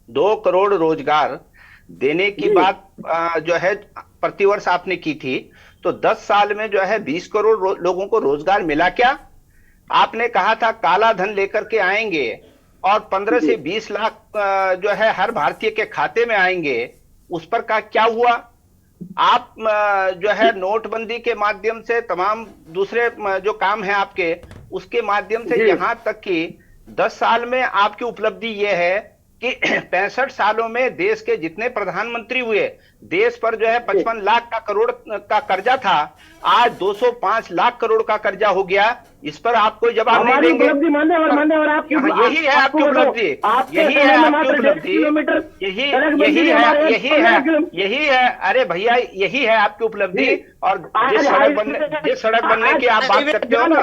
2 करोड़ रोजगार देने की बात जो है प्रतिवर्ष आपने की थी, तो 10 साल में जो है 20 करोड़ लोगों को रोजगार मिला क्या? आपने कहा था काला धन लेकर के आएंगे और 15 से 20 लाख जो है हर भारतीय के खाते में आएंगे, उस पर का क्या हुआ? आप जो है नोटबंदी के माध्यम से तमाम दूसरे जो काम है आपके, उसके माध्यम से यहाँ तक कि 10 साल में आपकी उपलब्धि यह है कि 65 सालों में देश के जितने प्रधानमंत्री हुए, देश पर जो है 55 लाख करोड़ का कर्जा था, आज 205 लाख करोड़ का कर्जा हो गया। इस पर आप कोई जवाब नहीं देंगे। यही है आपकी उपलब्धि, यही है आपकी उपलब्धि, यही है। अरे भैया, यही है आपकी उपलब्धि। और जिस सड़क बनने की आप बात करते हो ना,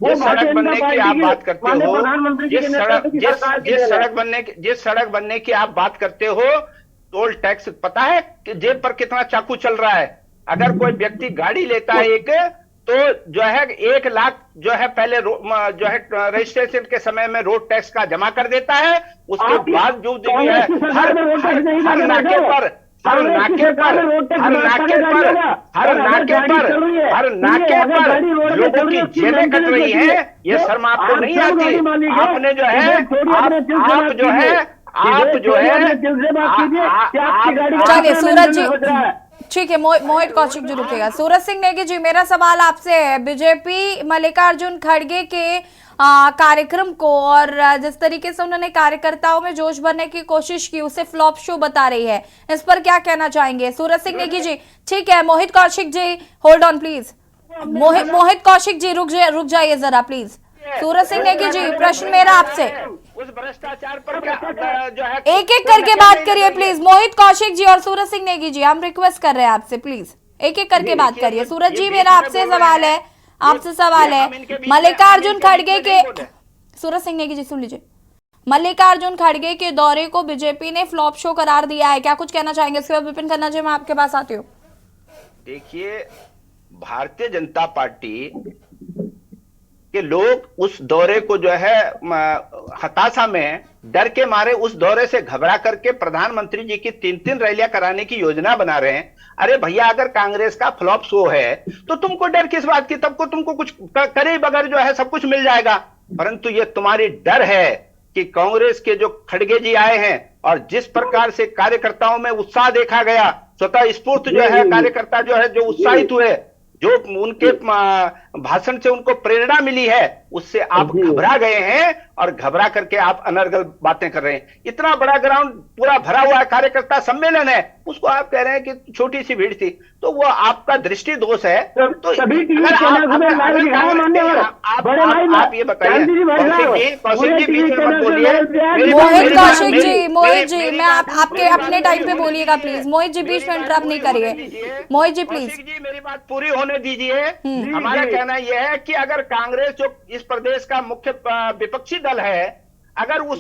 जिस सड़क बनने की आप बात करते हो, जिस सड़क बनने की आप बात करते हो, टोल टैक्स पता है कि जेब पर कितना चाकू चल रहा है। अगर कोई व्यक्ति गाड़ी लेता है एक, तो जो है 1 लाख जो है पहले जो है रजिस्ट्रेशन के समय में रोड टैक्स का जमा कर देता है। उसके बाद जो हर नाके पर लोगों की जेबें कट रही है। ये शर्म आपको नहीं आती? आपने जो है चलिए सूरज जी, ठीक है, मोहित कौशिक जी रुकेगा। सूरज सिंह नेगी जी, मेरा सवाल आपसे है, बीजेपी मल्लिकार्जुन खड़गे के कार्यक्रम को और जिस तरीके से उन्होंने कार्यकर्ताओं में जोश भरने की कोशिश की, उसे फ्लॉप शो बता रही है, इस पर क्या कहना चाहेंगे? सूरज सिंह नेगी जी, ठीक है। मोहित Kaushik ji, hold on please. मोहित कौशिक जी रुक जाइए जरा प्लीज। सूरज सिंह नेगी जी, प्रश्न मेरा आपसे, उस भ्रष्टाचार पर जो है एक एक करके बात करिए प्लीज। मोहित कौशिक जी और सूरज सिंह नेगी जी, हम रिक्वेस्ट कर रहे हैं आपसे, प्लीज एक एक करके बात करिए। सूरज जी, मेरा आपसे सवाल है, मल्लिकार्जुन खड़गे के, सूरज सिंह नेगी जी सुन लीजिए, मल्लिकार्जुन खड़गे के दौरे को बीजेपी ने फ्लॉप शो करार दिया है, क्या कुछ कहना चाहेंगे? उसके बाद विपिन खन्ना जी, मैं आपके पास आती हूँ। देखिए, भारतीय जनता पार्टी के लोग उस दौरे को जो है हताशा में, डर के मारे उस दौरे से घबरा करके प्रधानमंत्री जी की 3-3 रैलियां कराने की योजना बना रहे हैं। अरे भैया, अगर कांग्रेस का फ्लॉप शो है तो तुमको डर किस बात की? तब को तुमको कुछ करे बगैर जो है सब कुछ मिल जाएगा। परंतु ये तुम्हारी डर है कि कांग्रेस के जो खड़गे जी आए हैं और जिस प्रकार से कार्यकर्ताओं में उत्साह देखा गया, स्वतः स्फूर्त जो है कार्यकर्ता जो है जो उत्साहित हुए, जो उनके भाषण से उनको प्रेरणा मिली है, उससे आप घबरा गए हैं और घबरा करके आप अनर्गल बातें कर रहे हैं। इतना बड़ा ग्राउंड पूरा भरा हुआ है, कार्यकर्ता सम्मेलन है, उसको आप कह रहे हैं कि छोटी सी भीड़ थी, तो वो आपका दृष्टि दोष है। तो आप ये बताइए, कौशिक जी बीच में मत बोलिए। मोहित जी, मैं आपके अपने टाइम पे बोलिएगा प्लीज। मोहित जी बीच में इंटरप्ट नहीं करिए। मोहित जी प्लीज। जी, मेरी बात पूरी होने दीजिए। हमारा कहना यह है कि अगर कांग्रेस जो इस प्रदेश का मुख्य विपक्षी दल है, अगर वो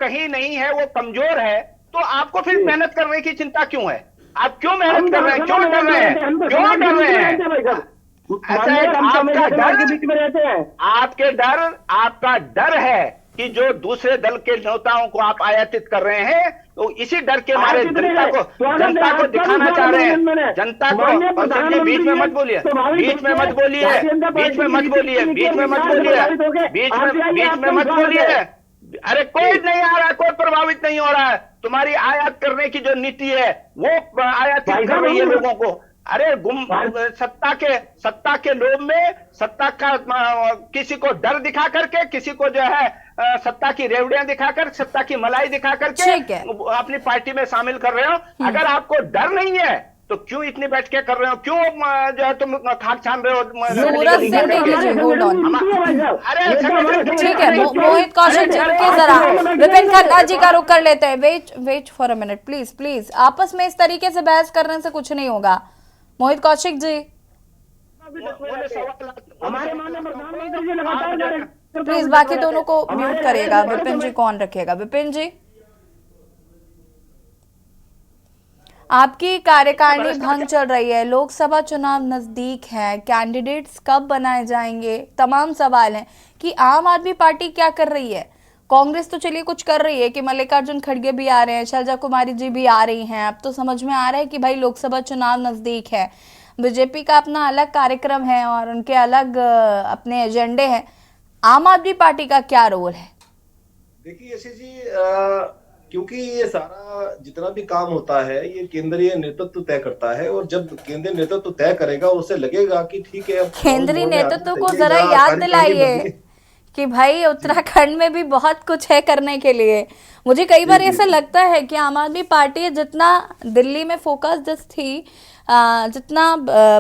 कहीं नहीं है, वो कमजोर है, तो आपको फिर मेहनत करने की चिंता क्यों है? आप क्यों मेहनत कर रहे हैं? क्यों डर रहे हैं? क्यों डर रहे हैं? आपका डर है कि जो दूसरे दल के नेताओं को आप आयातित कर रहे हैं, तो इसी डर के मारे जनता को दिखाना चाह रहे हैं। जनता को, बीच में मत बोलिए, बीच में मत बोलिए, बीच में मत बोलिए, बीच में मत बोलिए, बीच में मत बोलिए। अरे कोई नहीं आ रहा है, कोई प्रभावित नहीं हो रहा है। तुम्हारी आयात करने की जो नीति है वो आयातित कर रही है लोगों को। अरे सत्ता के लोभ में, सत्ता का किसी को डर दिखा करके, किसी को जो है सत्ता की रेवड़ियां दिखाकर, सत्ता की मलाई दिखा करके अपनी पार्टी में शामिल कर रहे हो। अगर आपको डर नहीं है तो क्यों इतनी बैठकें कर रहे हो? क्यों जो है तुम खाक छान रहे हो? ठीक है, मोहित कौशिक जी के जरा विपिन खन्ना जी का रुख कर लेते हैं। Wait for a minute please. आपस में इस तरीके से बहस करने से कुछ नहीं होगा। मोहित कौशिक जी प्लीज, बाकी दोनों को म्यूट करिएगा। विपिन जी को ऑन रखिएगा। विपिन जी, आपकी कार्यकारिणी भंग चल रही है, लोकसभा चुनाव नजदीक है, कैंडिडेट्स कब बनाए जाएंगे, तमाम सवाल हैं कि आम आदमी पार्टी क्या कर रही है। कांग्रेस तो चलिए कुछ कर रही है कि मल्लिकार्जुन खड़गे भी आ रहे हैं, शैलजा कुमारी जी भी आ रही हैं, अब तो समझ में आ रहा है कि भाई लोकसभा चुनाव नजदीक है। बीजेपी का अपना अलग कार्यक्रम है और उनके अलग अपने एजेंडे हैं। आम आदमी पार्टी का क्या रोल है? देखिए यशी जी, क्योंकि ये सारा जितना भी काम होता है ये केंद्रीय नेतृत्व तय करता है, और जब केंद्रीय नेतृत्व तय करेगा उसे लगेगा कि ठीक है, अब केंद्रीय नेतृत्व को चाहिए जरा या याद कार्यकारिणी दिलाइए बदले। कि भाई उत्तराखंड में भी बहुत कुछ है करने के लिए। मुझे कई बार ऐसा लगता है कि आम आदमी पार्टी जितना दिल्ली में फोकस थी, जितना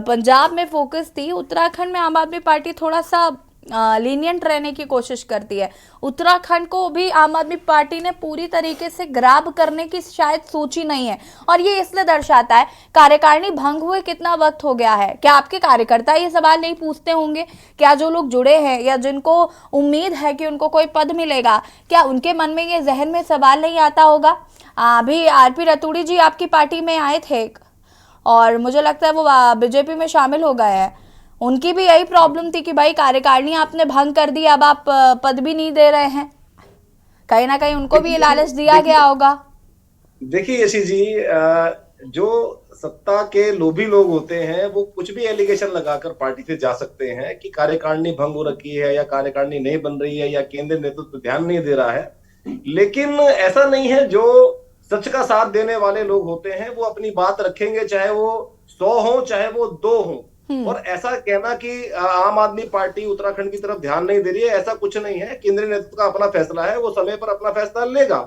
पंजाब में फोकस थी, उत्तराखंड में आम आदमी पार्टी थोड़ा सा लीनियंट रहने की कोशिश करती है। उत्तराखंड को भी आम आदमी पार्टी ने पूरी तरीके से ग्राब करने की शायद सोची नहीं है, और ये इसलिए दर्शाता है कार्यकारिणी भंग हुए कितना वक्त हो गया है। क्या आपके कार्यकर्ता ये सवाल नहीं पूछते होंगे? क्या जो लोग जुड़े हैं या जिनको उम्मीद है कि उनको कोई पद मिलेगा, क्या उनके मन में ये जहन में सवाल नहीं आता होगा? अभी आरपी रतूड़ी जी आपकी पार्टी में आए थे और मुझे लगता है वो बीजेपी में शामिल हो गए हैं। उनकी भी यही प्रॉब्लम थी कि भाई कार्यकारिणी आपने भंग कर दी, अब आप पद भी नहीं दे रहे हैं। कहीं ना कहीं उनको भी ये लालच दिया गया होगा। देखिए यशी जी, जो सत्ता के लोभी लोग होते हैं वो कुछ भी एलिगेशन लगाकर पार्टी से जा सकते हैं कि कार्यकारिणी भंग हो रखी है या कार्यकारिणी नहीं बन रही है या केंद्रीय नेतृत्व ध्यान नहीं दे रहा है, लेकिन ऐसा नहीं है। जो सच का साथ देने वाले लोग होते हैं वो अपनी बात रखेंगे, चाहे वो 100 हो चाहे वो 2 हो। और ऐसा कहना कि आम आदमी पार्टी उत्तराखंड की तरफ ध्यान नहीं दे रही है, ऐसा कुछ नहीं है। केंद्रीय नेतृत्व का अपना फैसला है, वो समय पर अपना फैसला लेगा।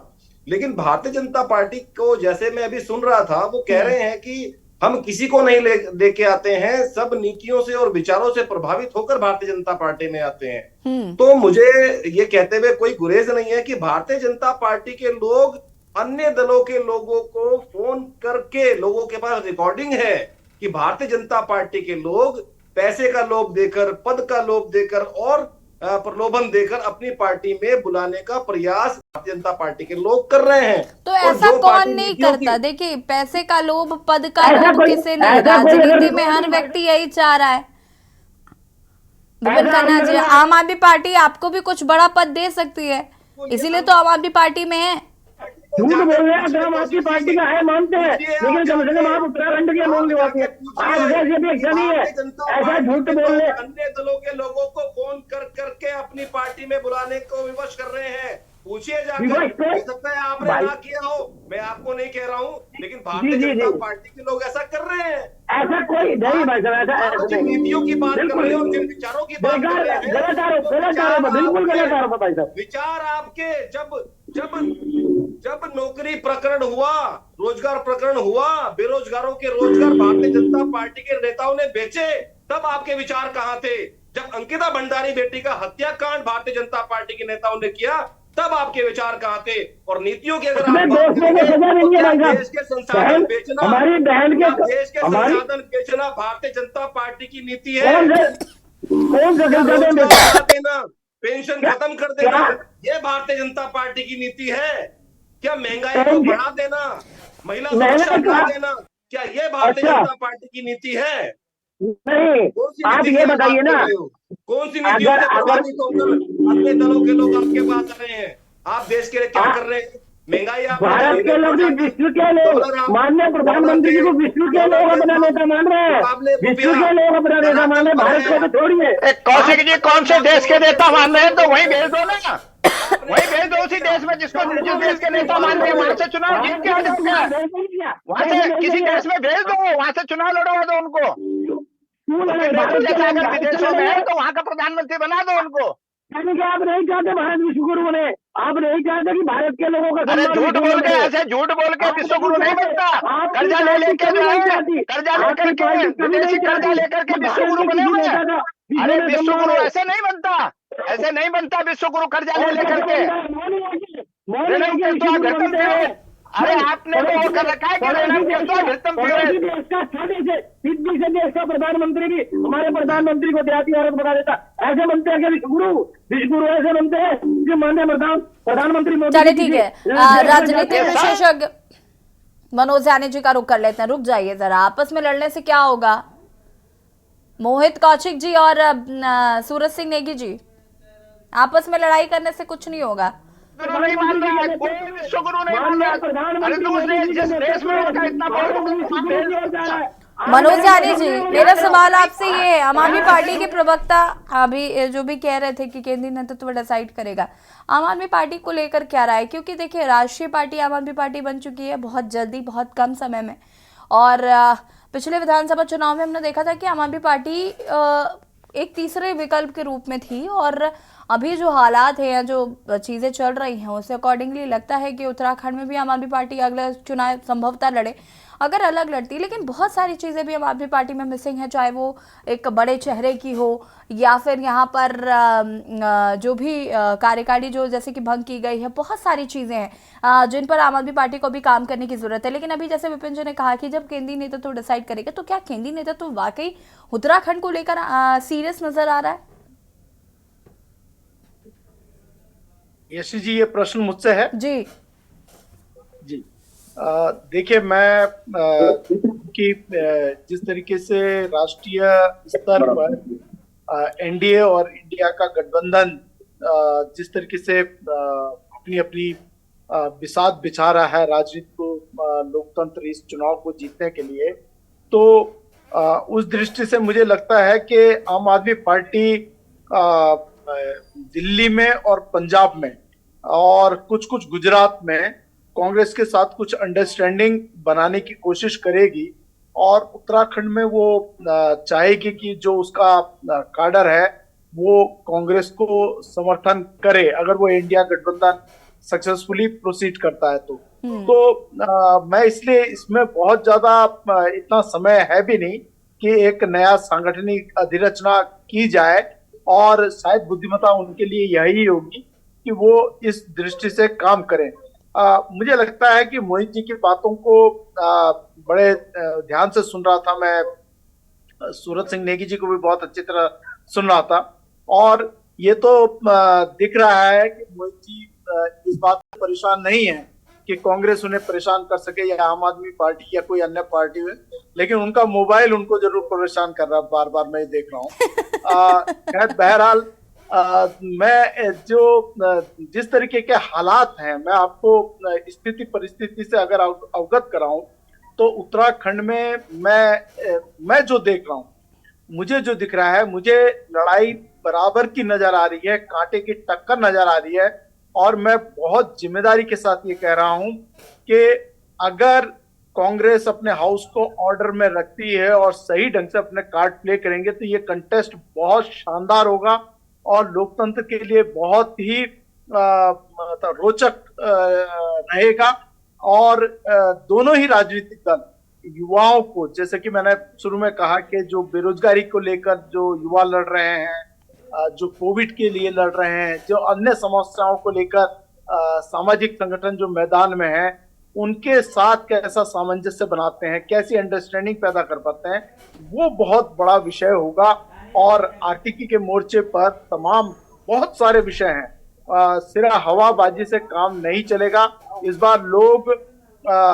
लेकिन भारतीय जनता पार्टी को, जैसे मैं अभी सुन रहा था, वो कह रहे हैं कि हम किसी को नहीं लेके आते हैं, सब नीतियों से और विचारों से प्रभावित होकर भारतीय जनता पार्टी में आते हैं। तो मुझे ये कहते हुए कोई गुरेज नहीं है कि भारतीय जनता पार्टी के लोग अन्य दलों के लोगों को फोन करके, लोगों के पास रिकॉर्डिंग है कि भारतीय जनता पार्टी के लोग पैसे का लोभ देकर, पद का लोभ देकर और प्रलोभन देकर अपनी पार्टी में बुलाने का प्रयास भारतीय जनता पार्टी के लोग कर रहे हैं। तो ऐसा कौन नहीं करता? देखिए, पैसे का लोभ, पद का लोभ किसे नहीं? राजनीति में हर व्यक्ति यही चाह रहा है। विपिन खन्ना जी, आम आदमी पार्टी आपको भी कुछ बड़ा पद दे सकती है, इसीलिए तो आम आदमी पार्टी में है। झूठ बोल रहे हैं, हम आपकी पार्टी का है मानते हैं, लेकिन कम से कम आप उत्तराखंड की लोग निभाते हैं। आप जैसे भी ऐसा नहीं है, ऐसा झूठ बोल रहे हैं। अन्य दलों के लोगों को फोन कर करके अपनी पार्टी में बुलाने को विवश कर रहे हैं। पूछिए जाकर, हो सकता है आपने ना किया हो, मैं आपको नहीं कह रहा हूँ, लेकिन भारतीय जनता पार्टी के लोग ऐसा कर रहे हैं। ऐसा कोई नहीं भाई साहब, ऐसा जिन नीतियों की बात कर रहे हैं और जिन विचारों की बात कर रहे हैं, गलत आरोप, बिल्कुल गलत आरोप भाई साहब। विचार आपके जब नौकरी प्रकरण हुआ, रोजगार प्रकरण हुआ, बेरोजगारों के रोजगार भारतीय जनता पार्टी के नेताओं ने बेचे, तब आपके विचार कहाँ थे? जब अंकिता भंडारी बेटी का हत्याकांड भारतीय जनता पार्टी के नेताओं ने किया, तब आपके विचार कहाँ थे? और नीतियों की अगर आप बात करेंगे, देश के संसाधन बेचना, हमारी बहन के देश के संसाधन बेचना भारतीय जनता पार्टी की नीति है। कौन रोजगार देना, पेंशन खत्म कर देना, ये भारतीय जनता पार्टी की नीति है। क्या महंगाई को बढ़ा देना, महिला सुरक्षा बढ़ा देना, क्या ये भारतीय जनता पार्टी की नीति है? नहीं, आप ये बताइए ना, कौन सी नीतियों से प्रभावित होकर अन्य दलों के लोग आपके पास आ रहे हैं? आप देश के लिए क्या कर रहे हैं? महंगाई आप भारत के लोग भी विश्व के लोग माननीय प्रधानमंत्री जी को विश्व के लोग अपना नेता मान रहे हैं, विश्व के लोग अपना नेता मान रहे हैं, भारत को तो छोड़िए। कौशिक जी कौन से देश के नेता मान रहे हैं तो वहीं भेज दो ना, वहीं भेज दो उसी देश में जिस देश के नेता मान रहे हैं, वहां से चुनाव जीत के आ जाओगे। वहां से किसी देश में भेज दो, वहां से चुनाव लड़वा दो उनको। अगर विदेशों में है तो वहां का प्रधानमंत्री बना दो उनको। आप नहीं चाहते भारत विश्व गुरु बने, आप नहीं चाहते कि भारत के लोगों का, अरे झूठ बोल के, ऐसे झूठ बोल के विश्व गुरु नहीं बनता। कर्जा ले लेकर जो है, कर्जा लेकर के, विदेशी कर्जा लेकर के विश्व गुरु बने हुए हैं। अरे विश्व गुरु ऐसे नहीं बनता, ऐसे नहीं बनता विश्व गुरु कर्जा ले लेकर के। अरे आपने तो वो कर रखा है कि देश का प्रधानमंत्री भी हमारे प्रधानमंत्री को देहाती औरत बना देता। ऐसे बनते हैं विश्व गुरु ऐसे बनते हैं जो माननीय प्रधानमंत्री मोदी। चलिए ठीक है, राजनीतिक विशेषज्ञ मनोज यानी जी का रुख कर लेते हैं। रुक जाइए जरा, आपस में लड़ने से क्या होगा? मोहित कौशिक जी और सूरज सिंह नेगी जी, आपस में लड़ाई करने से कुछ नहीं होगा। गुरु नहीं मान रहा है, कोई विश्व गुरु नहीं मान रहा। अरे तो जिस देश में उनका इतना मनोज जानी जी, मेरा सवाल आपसे ये है, आम आदमी पार्टी के प्रवक्ता अभी जो भी कह रहे थे कि केंद्रीय नेतृत्व डिसाइड करेगा, आम आदमी पार्टी को लेकर क्या राय है? क्योंकि देखिए राष्ट्रीय पार्टी आम आदमी पार्टी बन चुकी है बहुत जल्दी, बहुत कम समय में, और पिछले विधानसभा चुनाव में हमने देखा था कि आम आदमी पार्टी एक तीसरे विकल्प के रूप में थी, और अभी जो हालात हैं, जो चीज़ें चल रही हैं, उससे अकॉर्डिंगली लगता है कि उत्तराखंड में भी आम आदमी पार्टी अगला चुनाव संभवतः लड़े, अगर अलग लड़ती। लेकिन बहुत सारी चीज़ें भी आम आदमी पार्टी में मिसिंग है, चाहे वो एक बड़े चेहरे की हो या फिर यहाँ पर जो भी कार्यकारिणी जो जैसे कि भंग की गई है, बहुत सारी चीज़ें हैं जिन पर आम आदमी पार्टी को भी काम करने की ज़रूरत है। लेकिन अभी जैसे विपिन जी ने कहा कि जब केंद्रीय नेतृत्व डिसाइड करेगा, तो क्या केंद्रीय नेतृत्व वाकई उत्तराखंड को लेकर सीरियस नजर आ रहा है? यशी जी, ये प्रश्न मुझसे है जी जी। देखिए, मैं कि जिस तरीके से राष्ट्रीय स्तर पर एनडीए और इंडिया का गठबंधन जिस तरीके से अपनी अपनी बिसात बिछा रहा है राजनीति को, लोकतंत्र इस चुनाव को जीतने के लिए, तो उस दृष्टि से मुझे लगता है कि आम आदमी पार्टी दिल्ली में और पंजाब में और कुछ कुछ गुजरात में कांग्रेस के साथ कुछ अंडरस्टैंडिंग बनाने की कोशिश करेगी, और उत्तराखंड में वो चाहेगी कि जो उसका काडर है वो कांग्रेस को समर्थन करे, अगर वो इंडिया गठबंधन सक्सेसफुली प्रोसीड करता है तो मैं इसलिए इसमें बहुत ज्यादा इतना समय है भी नहीं कि एक नया सांगठनिक अधिरचना की जाए, और शायद बुद्धिमत्ता उनके लिए यही होगी कि वो इस दृष्टि से काम करें। मुझे लगता है कि मोहित जी की बातों को बड़े ध्यान से सुन रहा था मैं, सूरत सिंह नेगी जी को भी बहुत अच्छी तरह सुन रहा था, और ये तो दिख रहा है कि मोहित जी इस बात से परेशान नहीं है कि कांग्रेस उन्हें परेशान कर सके या आम आदमी पार्टी या कोई अन्य पार्टी में, लेकिन उनका मोबाइल उनको जरूर परेशान कर रहा है, बार बार मैं देख रहा हूँ। खैर, बहरहाल मैं जिस तरीके के हालात हैं, मैं आपको स्थिति परिस्थिति से अगर अवगत कराऊं, तो उत्तराखंड में मैं जो देख रहा हूं, मुझे जो दिख रहा है, मुझे लड़ाई बराबर की नजर आ रही है, कांटे की टक्कर नजर आ रही है, और मैं बहुत जिम्मेदारी के साथ ये कह रहा हूं कि अगर कांग्रेस अपने हाउस को ऑर्डर में रखती है और सही ढंग से अपने कार्ड प्ले करेंगे, तो ये कंटेस्ट बहुत शानदार होगा और लोकतंत्र के लिए बहुत ही रोचक रहेगा। और दोनों ही राजनीतिक दल युवाओं को, जैसे कि मैंने शुरू में कहा कि जो बेरोजगारी को लेकर जो युवा लड़ रहे हैं, जो कोविड के लिए लड़ रहे हैं, जो अन्य समस्याओं को लेकर सामाजिक संगठन जो मैदान में है, उनके साथ कैसा सामंजस्य बनाते हैं, कैसी अंडरस्टैंडिंग पैदा कर पाते हैं, वो बहुत बड़ा विषय होगा। और आर्थिकी के मोर्चे पर तमाम बहुत सारे विषय हैं, सिर्फ हवाबाजी से काम नहीं चलेगा। इस बार लोग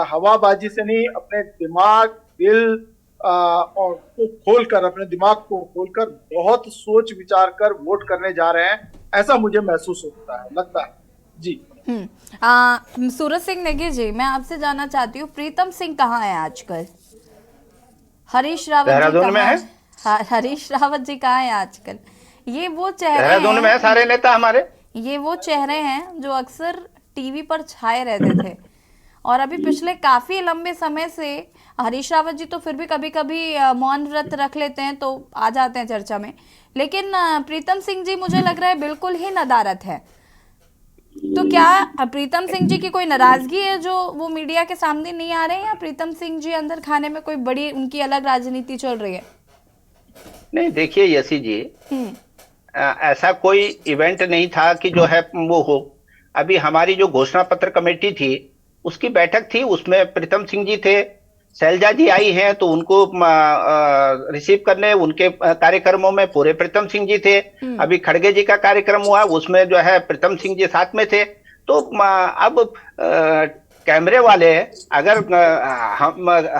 हवाबाजी से नहीं, अपने दिमाग, दिल और को खोलकर, अपने दिमाग को खोलकर बहुत सोच विचार कर वोट करने जा रहे हैं, ऐसा मुझे महसूस होता है, लगता है जी। सूरज सिंह नेगी जी, मैं आपसे जानना चाहती हूँ, प्रीतम सिंह कहाँ है आजकल? हरीश रावत जी कहाँ है? हरीश रावत जी कहाँ है आजकल? ये वो चेहरे हैं, सारे नेता हमारे, ये वो चेहरे हैं जो अक्सर टीवी पर छाए रहते थे, और अभी पिछले काफी लंबे समय से हरीश रावत जी तो फिर भी कभी कभी मौन व्रत रख लेते हैं तो आ जाते हैं चर्चा में, लेकिन प्रीतम सिंह जी मुझे लग रहा है बिल्कुल ही नदारद है। तो क्या प्रीतम सिंह जी की कोई नाराजगी है जो वो मीडिया के सामने नहीं आ रहे हैं, या प्रीतम सिंह जी अंदर खाने में कोई बड़ी उनकी अलग राजनीति चल रही है? नहीं, देखिए यशी जी, ऐसा कोई इवेंट नहीं था कि जो है वो हो। अभी हमारी जो घोषणा पत्र कमेटी थी उसकी बैठक थी, उसमें प्रीतम सिंह जी थे, शैलजा जी आई हैं तो उनको रिसीव करने उनके कार्यक्रमों में पूरे प्रीतम सिंह जी थे। अभी खड़गे जी का कार्यक्रम हुआ, उसमें जो है प्रीतम सिंह जी साथ में थे। तो अब कैमरे वाले अगर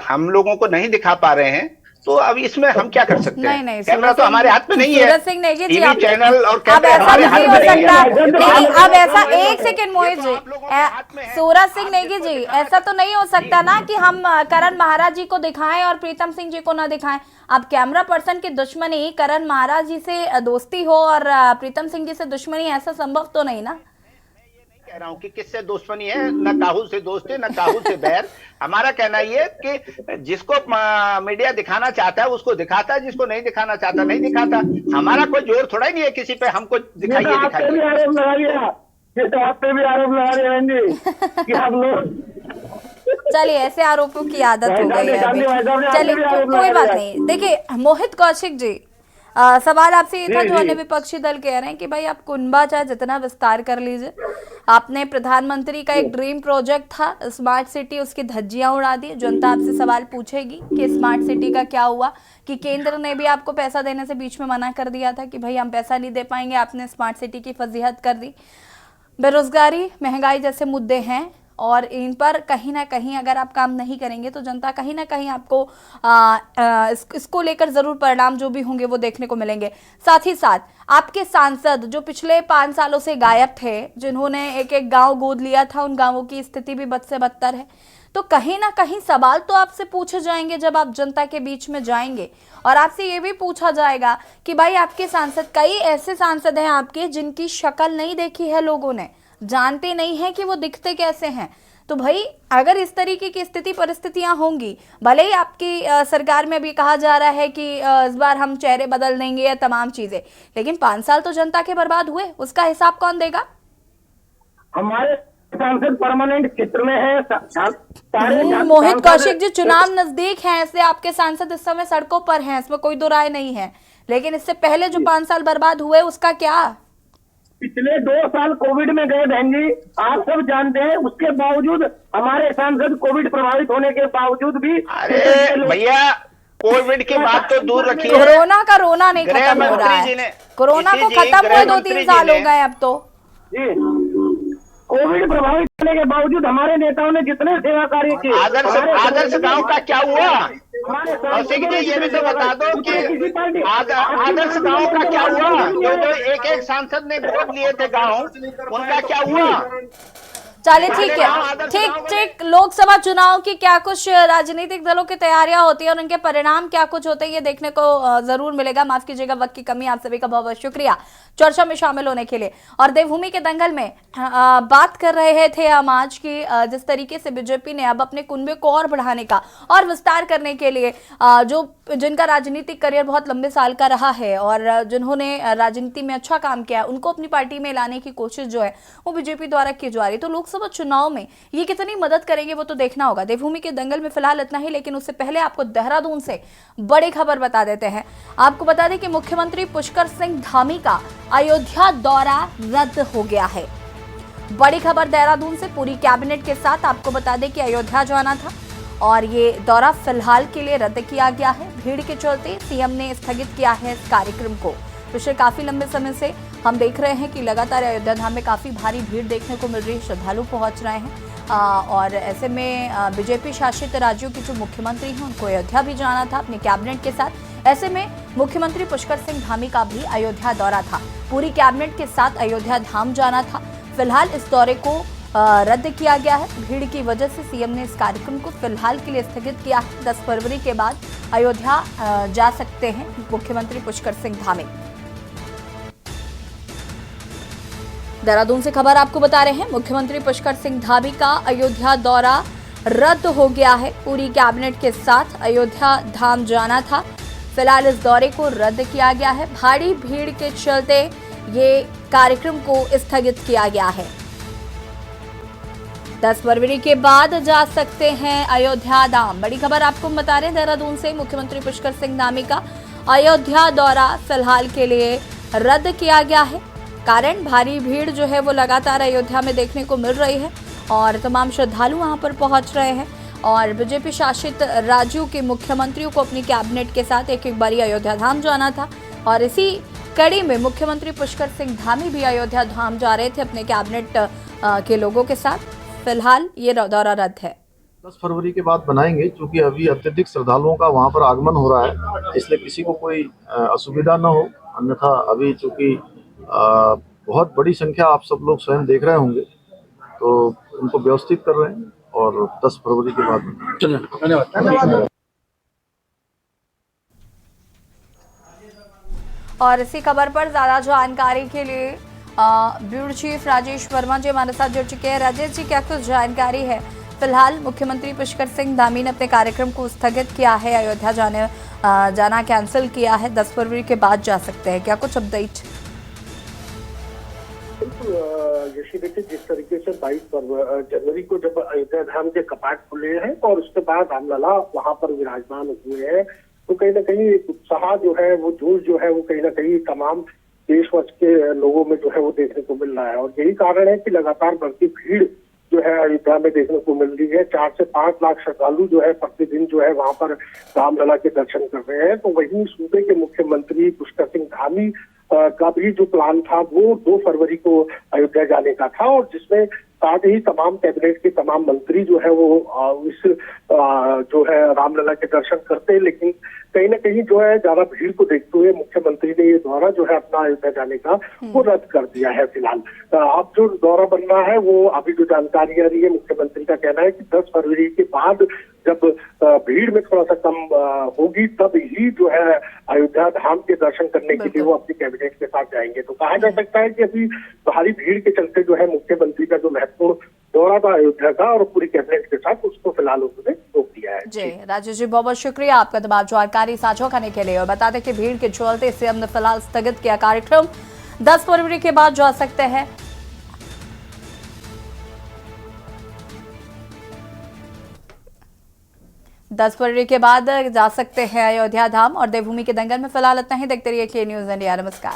हम लोगों को नहीं दिखा पा रहे हैं तो अब इसमें हम क्या कर सकते हैं? नहीं, कैमरा तो हमारे हाथ में नहीं है, सूरज सिंह नेगी जी, टीवी चैनल और अब कैमरा ऐसा हमारे हाथ नहीं में हो नहीं है। सकता। नहीं, अब ऐसा, एक सेकंड मोहित जी, हाथ में है। सूरज सिंह नेगी जी, ऐसा तो नहीं हो सकता ना कि हम करण महाराज जी को दिखाएं और प्रीतम सिंह जी को ना दिखाएं। अब कैमरा पर्सन की दुश्मनी करण महाराज जी से दोस्ती हो और प्रीतम सिंह जी से दुश्मनी, ऐसा संभव तो नहीं ना। कह रहा हूं कि किससे दुश्मनी है, न काहू से दोस्ती न काहू से बैर। हमारा कहना ये कि जिसको मीडिया दिखाना चाहता है उसको दिखाता है, जिसको नहीं दिखाना चाहता नहीं दिखाता। हमारा कोई जोर थोड़ा ही नहीं है किसी पे, हमको दिखाइए ये तो आप पे भी आरोप लगा दिया, ये तो आप पे भी आरोप लगा दिया बहन जी कि आप लोग। चलिए, ऐसे आरोपों की आदत हो गई है अभी। चलिए, कोई बात नहीं। देखिए मोहित कौशिक जी, सवाल आपसे ये था जो अन्य विपक्षी दल कह रहे हैं कि भाई आप कुनबा चाहे जितना विस्तार कर लीजिए, आपने प्रधानमंत्री का एक ड्रीम प्रोजेक्ट था स्मार्ट सिटी, उसकी धज्जियां उड़ा दी। जनता आपसे सवाल पूछेगी कि स्मार्ट सिटी का क्या हुआ, कि केंद्र ने भी आपको पैसा देने से बीच में मना कर दिया था कि भाई हम पैसा नहीं दे पाएंगे, आपने स्मार्ट सिटी की फजीहत कर दी। बेरोजगारी, महंगाई जैसे मुद्दे हैं और इन पर कहीं ना कहीं अगर आप काम नहीं करेंगे तो जनता कहीं ना कहीं आपको इसको लेकर जरूर परिणाम जो भी होंगे वो देखने को मिलेंगे। साथ ही साथ आपके सांसद जो पिछले 5 सालों से गायब थे, जिन्होंने एक एक गांव गोद लिया था, उन गांवों की स्थिति भी बद से बदतर है। तो कहीं ना कहीं सवाल तो आपसे पूछे जाएंगे जब आप जनता के बीच में जाएंगे, और आपसे ये भी पूछा जाएगा कि भाई आपके सांसद, कई ऐसे सांसद हैं आपके जिनकी शक्ल नहीं देखी है लोगों ने, जानते नहीं हैं कि वो दिखते कैसे हैं। तो भाई अगर इस तरीके की स्थिति परिस्थितियां होंगी, भले ही आपकी सरकार में भी कहा जा रहा है कि इस बार हम चेहरे बदल देंगे या तमाम चीजें, लेकिन 5 साल तो जनता के बर्बाद हुए, उसका हिसाब कौन देगा? हमारे सांसद परमानेंट क्षेत्र में है। मोहित कौशिक जी, चुनाव नजदीक है, ऐसे आपके सांसद इस समय सड़कों पर हैं, इसमें कोई दो राय नहीं है, लेकिन इससे पहले जो 5 साल बर्बाद हुए उसका क्या? पिछले 2 साल कोविड में गए बहन जी, आप सब जानते हैं। उसके बावजूद हमारे सांसद कोविड प्रभावित होने के बावजूद भी, अरे भैया कोविड की बात तो दूर रखिए, कोरोना का रोना नहीं खत्म हो रहा है। कोरोना को खत्म हुए 2-3 साल हो गए अब तो जी। कोविड प्रभावित होने के बावजूद हमारे नेताओं ने जितने सेवा कार्य किए। आदर्श गांव का क्या हुआ? हमारे कौशिक जी ये भी तो बता दो कि आदर्श गांव का क्या हुआ? जो एक सांसद ने गोद लिए थे गांव, उनका क्या हुआ? चलिए ठीक है, ठीक। लोकसभा चुनाव की क्या कुछ राजनीतिक दलों की तैयारियां होती है और उनके परिणाम क्या कुछ होते हैं, ये देखने को जरूर मिलेगा। माफ कीजिएगा, वक्त की कमी। आप सभी का बहुत बहुत शुक्रिया चर्चा में शामिल होने के लिए। और देवभूमि के दंगल में बात कर रहे थे हम आज की, जिस तरीके से बीजेपी ने अब अपने कुनबे को और बढ़ाने का और विस्तार करने के लिए जिनका राजनीतिक करियर बहुत लंबे साल का रहा है और जिन्होंने राजनीति में अच्छा काम किया, उनको अपनी पार्टी में लाने की कोशिश जो है वो बीजेपी द्वारा की जा रही है। तो लोकसभा चुनाव में ये कितनी मदद करेंगे वो तो देखना होगा। देवभूमि के दंगल में फिलहाल इतना ही, लेकिन उससे पहले आपको देहरादून से बड़ी खबर बता देते हैं। आपको बता दें कि मुख्यमंत्री पुष्कर सिंह धामी का अयोध्या दौरा रद्द हो गया है। बड़ी खबर देहरादून से, पूरी कैबिनेट के साथ आपको बता दें कि अयोध्या जाना था और ये दौरा फिलहाल के लिए रद्द किया गया है। भीड़ के चलते सीएम ने स्थगित किया है इस कार्यक्रम को। पिछले काफी लंबे समय से हम देख रहे हैं कि लगातार अयोध्या धाम में काफी भारी भीड़ देखने को मिल रही है, श्रद्धालु पहुंच रहे हैं और ऐसे में बीजेपी शासित राज्यों के जो मुख्यमंत्री हैं उनको अयोध्या भी जाना था अपने कैबिनेट के साथ। ऐसे में मुख्यमंत्री पुष्कर सिंह धामी का भी अयोध्या दौरा था, पूरी कैबिनेट के साथ अयोध्या धाम जाना था। फिलहाल इस दौरे को रद्द किया गया है। भीड़ की वजह से सीएम ने इस कार्यक्रम को फिलहाल के लिए स्थगित किया है। 10 फरवरी के बाद अयोध्या जा सकते हैं मुख्यमंत्री पुष्कर सिंह धामी। देहरादून से खबर आपको बता रहे हैं, मुख्यमंत्री पुष्कर सिंह धामी का अयोध्या दौरा रद्द हो गया है। पूरी कैबिनेट के साथ अयोध्या धाम जाना था, फिलहाल इस दौरे को रद्द किया गया है। भारी भीड़ के चलते ये कार्यक्रम को स्थगित किया गया है। 10 फरवरी के बाद जा सकते हैं अयोध्या धाम। बड़ी खबर आपको बता रहे हैं देहरादून से, मुख्यमंत्री पुष्कर सिंह धामी का अयोध्या दौरा फिलहाल के लिए रद्द किया गया है। कारण भारी भीड़ जो है वो लगातार अयोध्या में देखने को मिल रही है और तमाम श्रद्धालु वहां पर पहुंच रहे हैं और बीजेपी शासित राज्यों के मुख्यमंत्रियों को अपनी कैबिनेट के साथ एक बारी अयोध्या धाम जाना था और इसी कड़ी में मुख्यमंत्री पुष्कर सिंह धामी भी अयोध्या धाम जा रहे थे अपने कैबिनेट के लोगों के साथ। फिलहाल ये दौरा रद्द है। 10 फरवरी के बाद बनाएंगे, क्योंकि अभी अत्यधिक श्रद्धालुओं का वहाँ पर आगमन हो रहा है, इसलिए किसी को कोई असुविधा न हो। अन्यथा अभी चूंकि बहुत बड़ी संख्या आप सब लोग स्वयं देख रहे होंगे, तो उनको व्यवस्थित कर रहे हैं और 10 फरवरी के बाद धन्यवाद। और इसी खबर पर ज्यादा जानकारी के लिए ब्यूरो चीफ राजेश वर्मा जी हमारे साथ जुड़ चुके हैं। राजेश जी, क्या कुछ जानकारी है? फिलहाल मुख्यमंत्री पुष्कर सिंह धामी ने अपने कार्यक्रम को स्थगित किया है, अयोध्या जाना कैंसिल किया है, 10 फरवरी के बाद जा सकते हैं, क्या कुछ अपडेट? जैसे देखिए, जिस तरीके से 22 जनवरी को जब अयोध्या धाम के कपाट खुले हैं और उसके बाद रामलला वहां पर विराजमान हुए हैं, तो कहीं ना कहीं उत्साह जो है, वो जोश जो है, वो कहीं ना कहीं तमाम देशवर्ष के लोगों में जो है वो देखने को मिल रहा है। और यही कारण है कि लगातार बढ़ती भीड़ जो है अयोध्या में देखने को मिल रही है। 4 से 5 लाख श्रद्धालु जो है प्रतिदिन जो है वहां पर रामलला के दर्शन कर रहे हैं। तो वहीं सूबे के मुख्यमंत्री पुष्कर सिंह धामी का भी जो प्लान था वो 2 फरवरी को अयोध्या जाने का था, और जिसमें साथ ही तमाम कैबिनेट के तमाम मंत्री जो है वो इस जो है रामलला के दर्शन करते हैं। लेकिन कहीं ना कहीं जो है ज्यादा भीड़ को देखते हुए मुख्यमंत्री ने ये दौरा जो है अपना अयोध्या जाने का वो रद्द कर दिया है। फिलहाल अब जो दौरा बन रहा है, वो अभी जो जानकारी आ रही है, मुख्यमंत्री का कहना है कि 10 फरवरी के बाद जब भीड़ में थोड़ा सा कम होगी, तब ही जो है अयोध्या धाम के दर्शन करने के लिए वो अपनी कैबिनेट के साथ जाएंगे। तो कहा जा सकता है कि अभी भारी भीड़ के चलते जो है मुख्यमंत्री का जो महत्वपूर्ण दौरा था अयोध्या का, और पूरी कैबिनेट के साथ उसको फिलहाल उन्होंने रोक दिया है। जी राजेश जी, बहुत बहुत शुक्रिया आपका तमाम जानकारी साझा करने के लिए। और बता दें कि भीड़ के चलते सीएम ने फिलहाल स्थगित किया कार्यक्रम, 10 फरवरी के बाद जा सकते हैं। दस फरवरी के बाद जा सकते हैं अयोध्या धाम और देवभूमि के दंगल में। फिलहाल इतना ही, देखते रहिए के न्यूज़ इंडिया। नमस्कार।